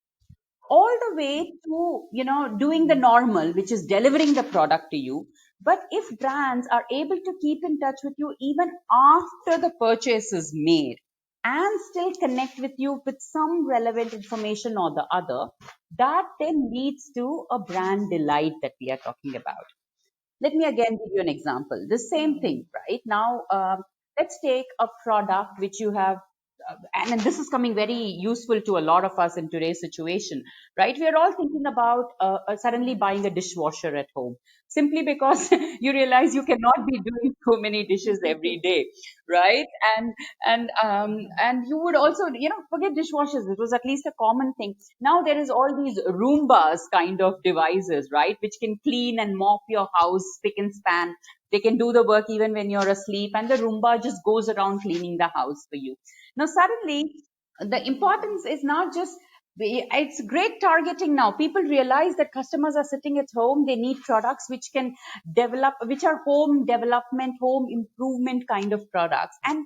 all the way to doing the normal, which is delivering the product to you. But if brands are able to keep in touch with you even after the purchase is made and still connect with you with some relevant information or the other, that then leads to a brand delight that we are talking about. Let me again give you an example. The same Mm. thing, right? Now, let's take a product which you have, and this is coming very useful to a lot of us in today's situation, right? We are all thinking about suddenly buying a dishwasher at home simply because you realize you cannot be doing so many dishes every day, right? And you would also, forget dishwashers. It was at least a common thing. Now there is all these Roombas kind of devices, right, which can clean and mop your house, spick and span. They can do the work even when you're asleep, and the Roomba just goes around cleaning the house for you. Now, suddenly, the importance is not just it's great targeting now. People realize that customers are sitting at home. They need products which can develop, which are home development, home improvement kind of products. And,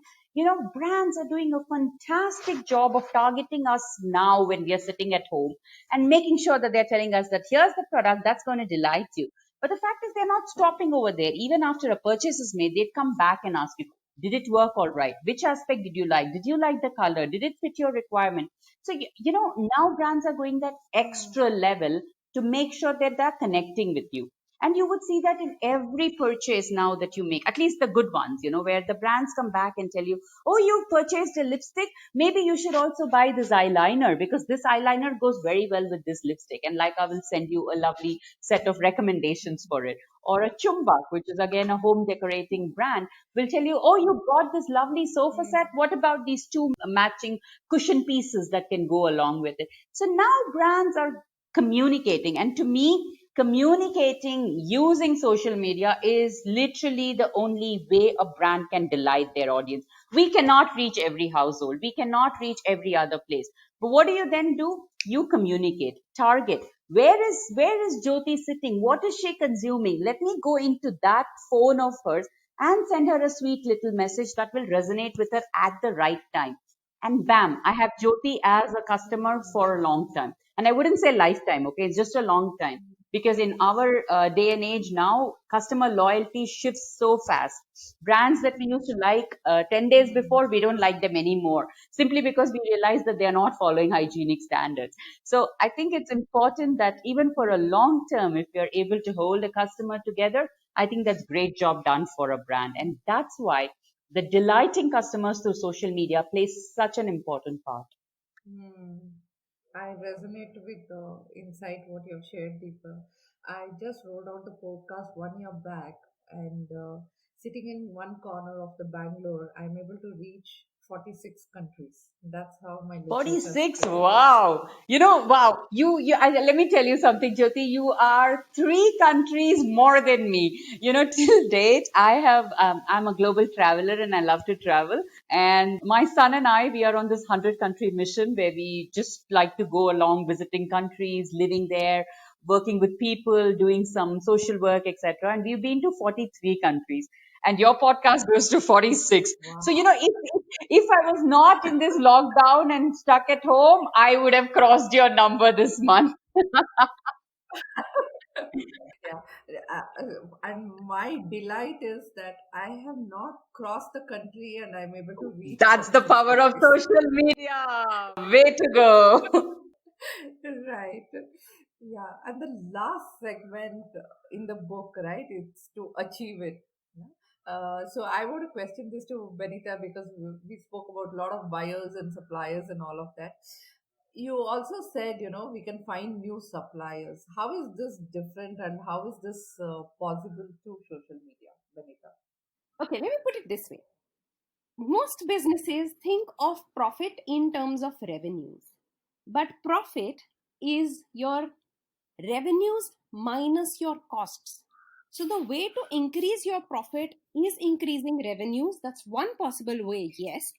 brands are doing a fantastic job of targeting us now when we are sitting at home and making sure that they're telling us that here's the product that's going to delight you. But the fact is, they're not stopping over there. Even after a purchase is made, they come back and ask you, did it work all right? Which aspect did you like? Did you like the color? Did it fit your requirement? So, now brands are going that Mm. extra level to make sure that they're connecting with you. And you would see that in every purchase now that you make, at least the good ones, where the brands come back and tell you, oh, you purchased a lipstick. Maybe you should also buy this eyeliner because this eyeliner goes very well with this lipstick. And like I will send you a lovely set of recommendations for it. Or a Chumbak, which is again a home decorating brand, will tell you, oh, you got this lovely sofa set. Mm. What about these two matching cushion pieces that can go along with it? So now brands are communicating. And to me, communicating using social media is literally the only way a brand can delight their audience. We cannot reach every household. We cannot reach every other place. But what do you then do? You communicate, target. Where is Jyoti sitting? What is she consuming? Let me go into that phone of hers and send her a sweet little message that will resonate with her at the right time. And bam, I have Jyoti as a customer for a long time. And I wouldn't say lifetime, okay? It's just a long time. Because in our day and age now, customer loyalty shifts so fast. Brands that we used to like 10 days Mm. before, we don't like them anymore simply because we realize that they are not following hygienic standards. So I think it's important that even for a long term, if you're able to hold a customer together, I think that's great job done for a brand. And that's why the delighting customers through social media plays such an important part. Hmm. I resonate with the insight what you have shared, Deepa. I just rolled out the podcast 1 year back, and sitting in one corner of the Bangalore, I'm able to reach 46 countries. That's how my business has 46. scaled. Wow. Wow. Let me tell you something, Jyoti. You are three countries more than me. Till date, I'm a global traveler and I love to travel. And my son and I, we are on this 100-country mission where we just like to go along visiting countries, living there, working with people, doing some social work, etc. And we've been to 43 countries. And your podcast goes to 46. So, Wow. if I was not in this lockdown and stuck at home, I would have crossed your number this month. Yeah, and my delight is that I have not crossed the country and I'm able to reach That's some the of these power of countries. social media. Way to go. Right. Yeah. And the last segment in the book, right, it's to achieve it. Yeah. So I want to question this to Benita because we spoke about a lot of buyers and suppliers and all of that. You also said, we can find new suppliers. How is this different and how is this possible through social media, Benita? Okay, let me put it this way. Most businesses think of profit in terms of revenues, but profit is your revenues minus your costs. So the way to increase your profit is increasing revenues. That's one possible way, yes.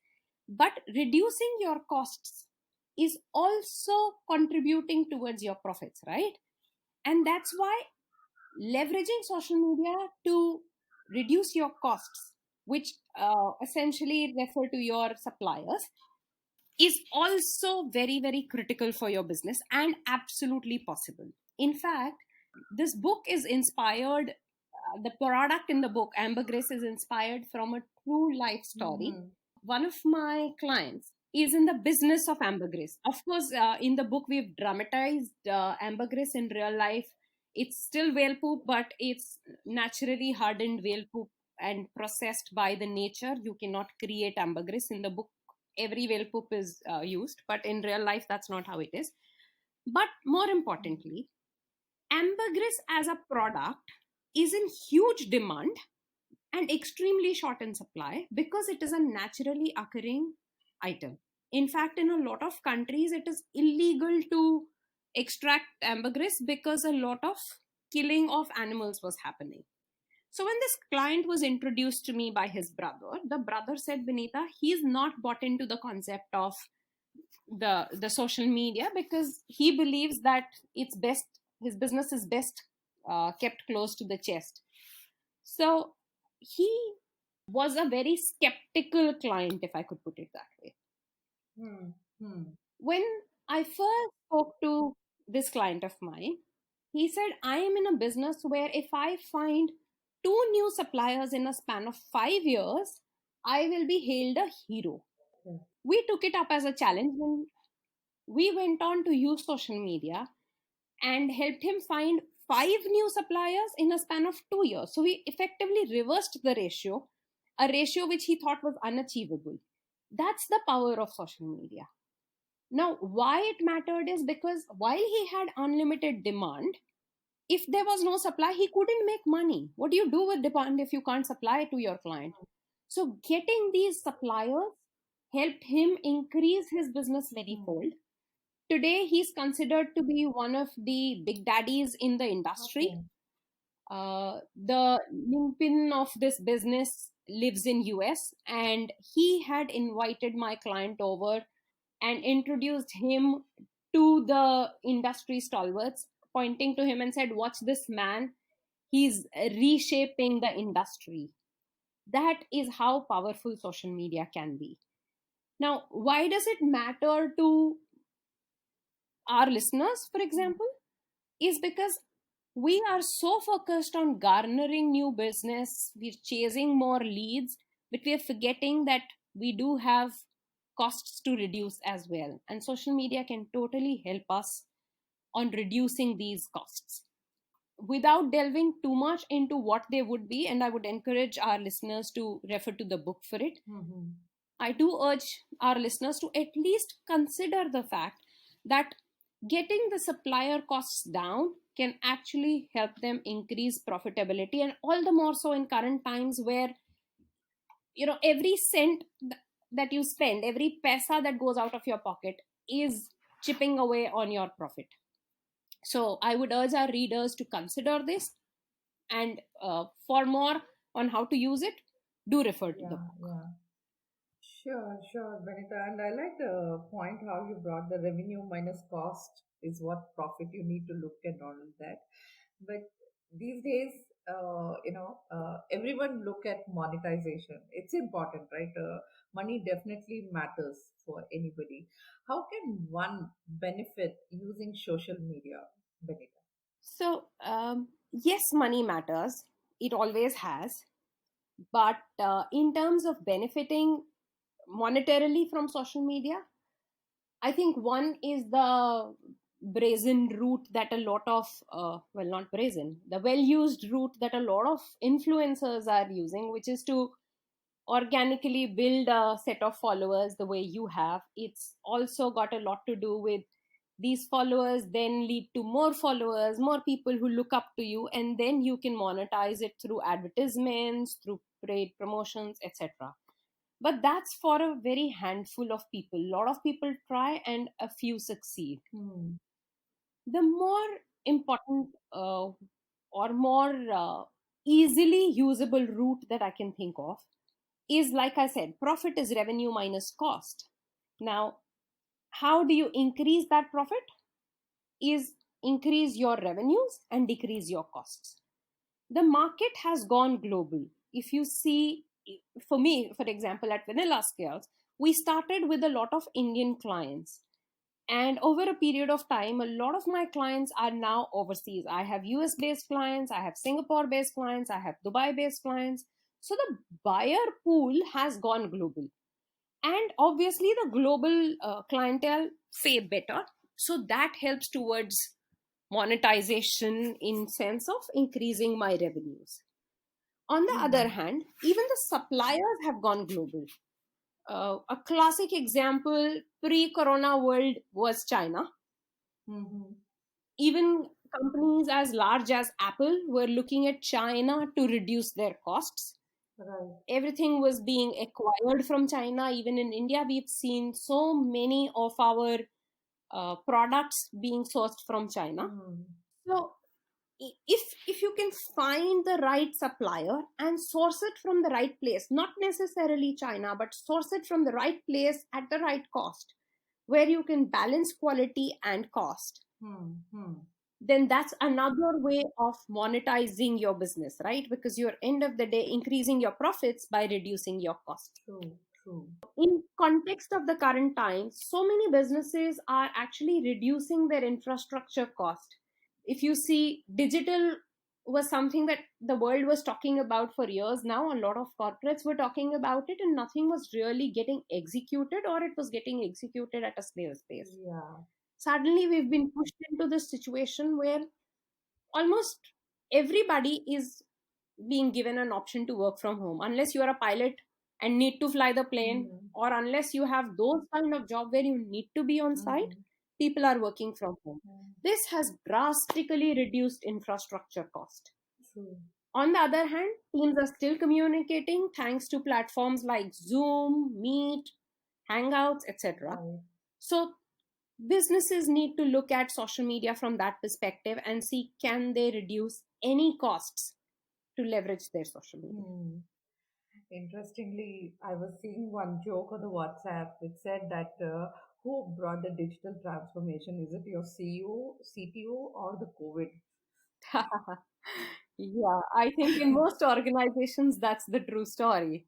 But reducing your costs is also contributing towards your profits, right? And that's why leveraging social media to reduce your costs, which essentially refer to your suppliers, is also very, very critical for your business and absolutely possible. In fact, this book is inspired, the product in the book, Ambergris, is inspired from a true life story. Mm-hmm. One of my clients is in the business of ambergris. Of course, in the book, we've dramatized ambergris in real life. It's still whale poop, but it's naturally hardened whale poop and processed by the nature. You cannot create ambergris. In the book, every whale poop is used, but in real life, that's not how it is. But more importantly, ambergris as a product is in huge demand and extremely short in supply because it is a naturally occurring item. In fact, in a lot of countries, it is illegal to extract ambergris because a lot of killing of animals was happening. So when this client was introduced to me by his brother, the brother said, Benita, he's not bought into the concept of the social media because he believes that it's best, his business is best kept close to the chest. So he was a very skeptical client, if I could put it that way. Mm-hmm. When I first spoke to this client of mine, he said, I am in a business where if I find two new suppliers in a span of 5 years, I will be hailed a hero. We took it up as a challenge and we went on to use social media and helped him find five new suppliers in a span of 2 years. So we effectively reversed the ratio, a ratio which he thought was unachievable. That's the power of social media. Now, why it mattered is because while he had unlimited demand, if there was no supply, he couldn't make money. What do you do with demand if you can't supply to your client? So, getting these suppliers helped him increase his business very Mm. fold. Today, he's considered to be one of the big daddies in the industry. Okay. The linchpin of this business lives in US, and he had invited my client over and introduced him to the industry stalwarts, pointing to him and said, watch this man, he's reshaping the industry. That is how powerful social media can be. Now, why does it matter to our listeners, for example? Is because we are so focused on garnering new business, we're chasing more leads, but we're forgetting that we do have costs to reduce as well. And social media can totally help us on reducing these costs. Without delving too much into what they would be, and I would encourage our listeners to refer to the book for it, Mm-hmm. I do urge our listeners to at least consider the fact that getting the supplier costs down can actually help them increase profitability, and all the more so in current times where every cent that you spend, every pesa that goes out of your pocket is chipping away on your profit. So I would urge our readers to consider this, and for more on how to use it, do refer to the Yeah, book. yeah. Sure, Benita. And I like the point how you brought the revenue minus cost is what profit you need to look at all of that. But these days, everyone look at monetization. It's important, right? Money definitely matters for anybody. How can one benefit using social media, Benita? So, yes, money matters. It always has. But in terms of benefiting monetarily from social media, I think one is the brazen route that a lot of, well, not brazen, the well used route that a lot of influencers are using, which is to organically build a set of followers the way you have. It's also got a lot to do with these followers then lead to more followers, more people who look up to you, and then you can monetize it through advertisements, through paid promotions, etc. But that's for a very handful of people. A lot of people try and a few succeed. Hmm. The more important or more easily usable route that I can think of is, like I said, profit is revenue minus cost. Now, how do you increase that profit? Is increase your revenues and decrease your costs. The market has gone global. If you see, for me, for example, at Vanilla Scales, we started with a lot of Indian clients. And over a period of time, a lot of my clients are now overseas. I have US based clients, I have Singapore based clients, I have Dubai based clients. So the buyer pool has gone global. And obviously, the global clientele pay better. So that helps towards monetization in sense of increasing my revenues. On the other Hmm. hand, even the suppliers have gone global. A classic example pre-corona world was China. Hmm. Even companies as large as Apple were looking at China to reduce their costs. Right. Everything was being acquired from China. Even in India, we've seen so many of our products being sourced from China. Hmm. So if you can find the right supplier and source it from the right place, not necessarily China, but source it from the right place at the right cost, where you can balance quality and cost, Hmm. Hmm. then that's another way of monetizing your business, right? Because you're end of the day increasing your profits by reducing your cost. True. True. In context of the current times, so many businesses are actually reducing their infrastructure cost. If you see, digital was something that the world was talking about for years now. A lot of corporates were talking about it, and nothing was really getting executed, or it was getting executed at a snail's pace. Yeah. Suddenly we've been pushed into this situation where almost everybody is being given an option to work from home, unless you are a pilot and need to fly the plane, Hmm. or unless you have those kind of job where you need to be on site. Hmm. People are working from home. Hmm. This has drastically reduced infrastructure cost. True. On the other hand, teams are still communicating thanks to platforms like Zoom, Meet, Hangouts, etc. Right. So businesses need to look at social media from that perspective and see, can they reduce any costs to leverage their social media. Hmm. Interestingly, I was seeing one joke on the WhatsApp which said that who brought the digital transformation? Is it your CEO, CTO, or the COVID? Yeah, I think in most organizations that's the true story.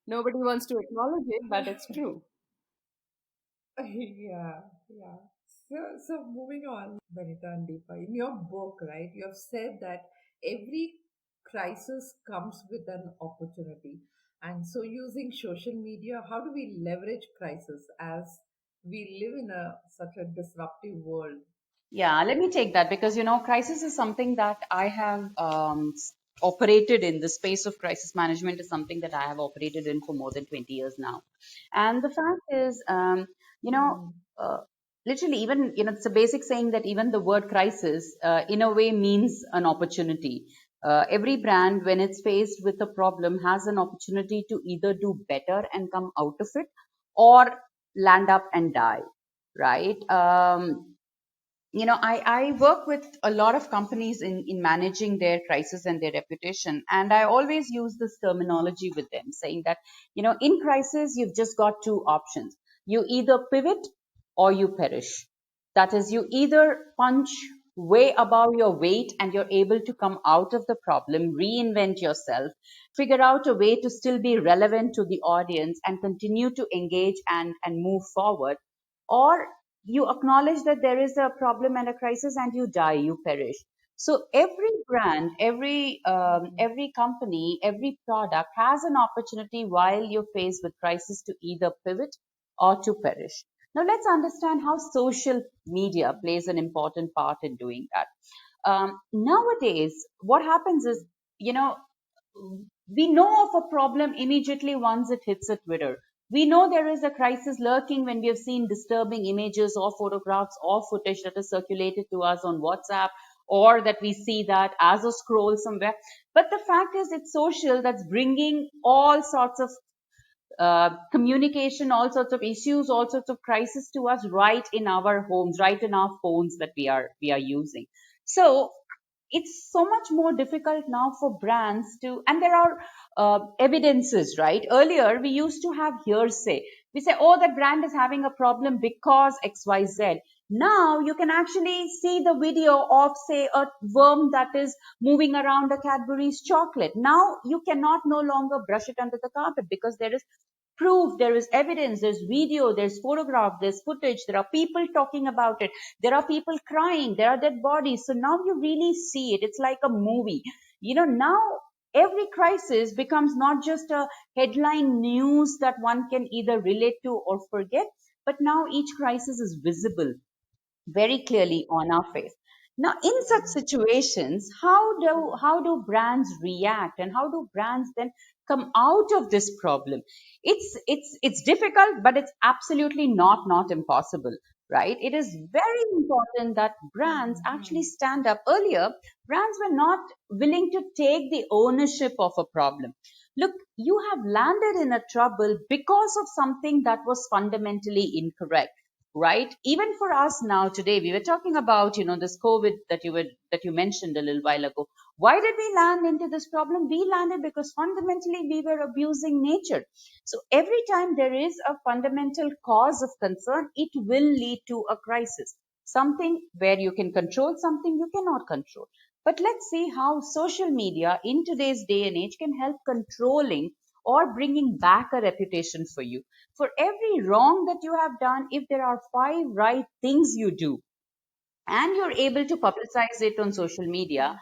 Nobody wants to acknowledge it, but it's true. Yeah, yeah. So moving on, Benita and Deepa, in your book, right, you have said that every crisis comes with an opportunity. And so using social media, how do we leverage crisis as we live in such a disruptive world? Yeah, let me take that because, crisis is something that I have operated in. The space of crisis management is something that I have operated in for more than 20 years now. And the fact is, you know, Hmm. uh, literally, even, it's a basic saying that even the word crisis, in a way, means an opportunity. Every brand, when it's faced with a problem, has an opportunity to either do better and come out of it, or land up and die, right? I work with a lot of companies in managing their crisis and their reputation. And I always use this terminology with them, saying that, in crisis, you've just got two options. You either pivot or you perish. That is, you either punch way above your weight and you're able to come out of the problem, reinvent yourself, figure out a way to still be relevant to the audience and continue to engage and move forward, or you acknowledge that there is a problem and a crisis and you die, you perish. So every brand, every company, every product has an opportunity while you're faced with crisis to either pivot or to perish. Now let's understand how social media plays an important part in doing that. Nowadays, what happens is, you know, we know of a problem immediately once it hits a Twitter. We know there is a crisis lurking when we have seen disturbing images or photographs or footage that is circulated to us on WhatsApp, or that we see that as a scroll somewhere. But the fact is, it's social that's bringing all sorts of communication, all sorts of issues, all sorts of crisis to us right in our homes, right in our phones that we are using. So it's so much more difficult now for brands to, and there are evidences, right? Earlier we used to have hearsay. We say, oh, that brand is having a problem because XYZ. Now you can actually see the video of, say, a worm that is moving around a Cadbury's chocolate. Now you cannot no longer brush it under the carpet because there is proof, there is evidence, there's video, there's photograph, there's footage, there are people talking about it, there are people crying, there are dead bodies. So now you really see it. It's like a movie. Now every crisis becomes not just a headline news that one can either relate to or forget, but now each crisis is visible very clearly on our face. Now, in such situations, how do brands react, and how do brands then come out of this problem? It's difficult, but it's absolutely not impossible, right? It is very important that brands actually stand up. Earlier, brands were not willing to take the ownership of a problem. Look, you have landed in a trouble because of something that was fundamentally incorrect, right? Even for us now today, we were talking about, this COVID that you mentioned a little while ago. Why did we land into this problem? We landed because fundamentally we were abusing nature. So every time there is a fundamental cause of concern, it will lead to a crisis. Something where you can control, something you cannot control. But let's see how social media in today's day and age can help controlling or bringing back a reputation for you. For every wrong that you have done, if there are five right things you do and you're able to publicize it on social media,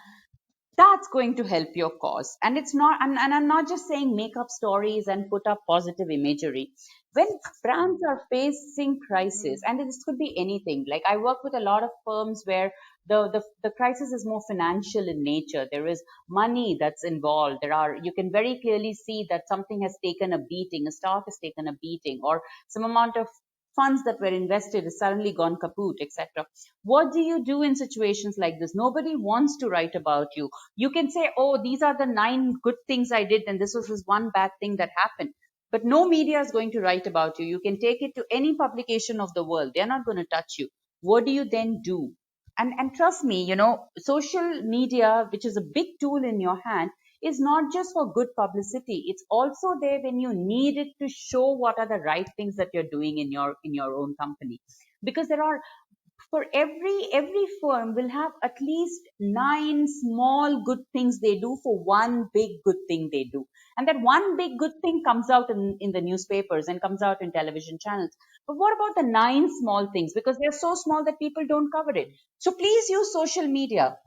that's going to help your cause. And it's not, and I'm not just saying make up stories and put up positive imagery. When brands are facing crisis, and this could be anything, like I work with a lot of firms where the crisis is more financial in nature. There is money that's involved. You can very clearly see that something has taken a beating, a stock has taken a beating, or some amount of funds that were invested has suddenly gone kaput, etc. What do you do in situations like this? Nobody wants to write about you. You can say, oh, these are the 9 good things I did, and this was this one bad thing that happened. But no media is going to write about you. You can take it to any publication of the world. They're not going to touch you. What do you then do? And trust me, social media, which is a big tool in your hand, is not just for good publicity. It's also there when you need it to show what are the right things that you're doing in your own company. Because there are, for every firm will have at least 9 small good things they do for one big good thing they do. And that one big good thing comes out in the newspapers and comes out in television channels. But what about the 9 small things? Because they're so small that people don't cover it. So please use social media.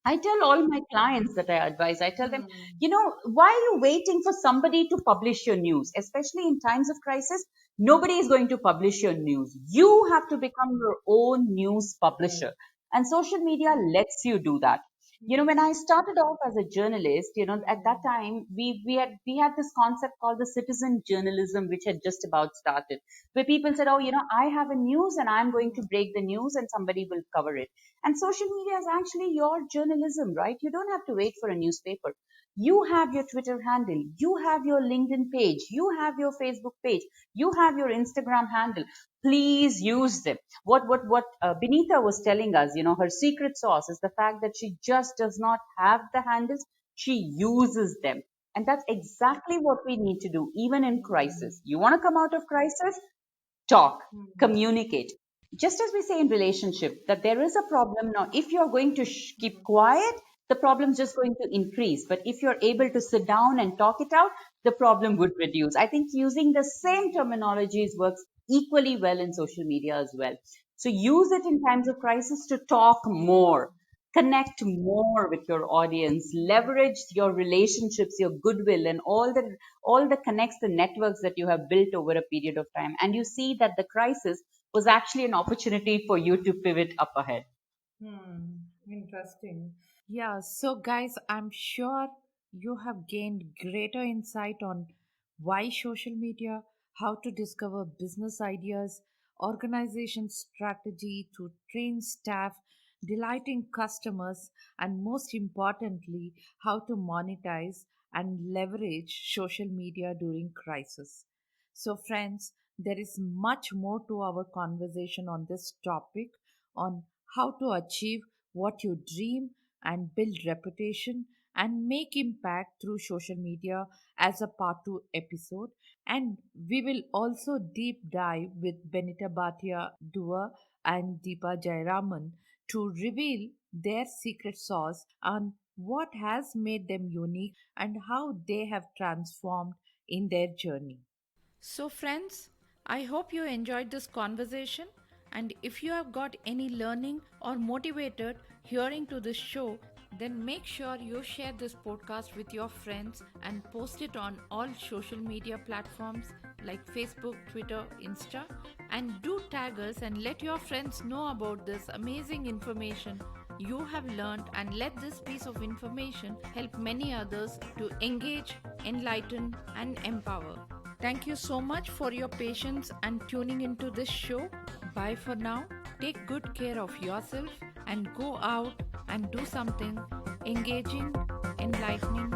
I tell all my clients that I advise, I tell them, why are you waiting for somebody to publish your news? Especially in times of crisis, nobody is going to publish your news. You have to become your own news publisher. And social media lets you do that. When I started off as a journalist, at that time, we had this concept called the citizen journalism, which had just about started, where people said, oh, I have a news and I'm going to break the news and somebody will cover it. And social media is actually your journalism, right? You don't have to wait for a newspaper. You have your Twitter handle, you have your LinkedIn page, you have your Facebook page, you have your Instagram handle. Please use them. What Benita was telling us, her secret sauce is the fact that she just does not have the handles, she uses them. And that's exactly what we need to do, even in crisis. You want to come out of crisis? Talk, communicate. Just as we say in relationship that there is a problem now, if you're going to keep quiet, the problem's just going to increase. But if you're able to sit down and talk it out, the problem would reduce. I think using the same terminologies works equally well in social media as well. So use it in times of crisis to talk more, connect more with your audience, leverage your relationships, your goodwill, and all the connects, the networks that you have built over a period of time. And you see that the crisis was actually an opportunity for you to pivot up ahead. Interesting. Yeah, so guys, I'm sure you have gained greater insight on why social media, how to discover business ideas, organization strategy to train staff, delighting customers, and most importantly, how to monetize and leverage social media during crisis. So, friends, there is much more to our conversation on this topic on how to achieve what you dream and build reputation and make impact through social media as a part 2 episode. And we will also deep dive with Benita Bhatia Dua and Deepa Jayaraman to reveal their secret sauce on what has made them unique and how they have transformed in their journey. So, friends, I hope you enjoyed this conversation. And if you have got any learning or motivated hearing to this show, then make sure you share this podcast with your friends and post it on all social media platforms like Facebook, Twitter, Insta. And do tag us and let your friends know about this amazing information you have learned, and let this piece of information help many others to engage, enlighten, and empower. Thank you so much for your patience and tuning into this show. Bye for now. Take good care of yourself and go out and do something engaging, enlightening,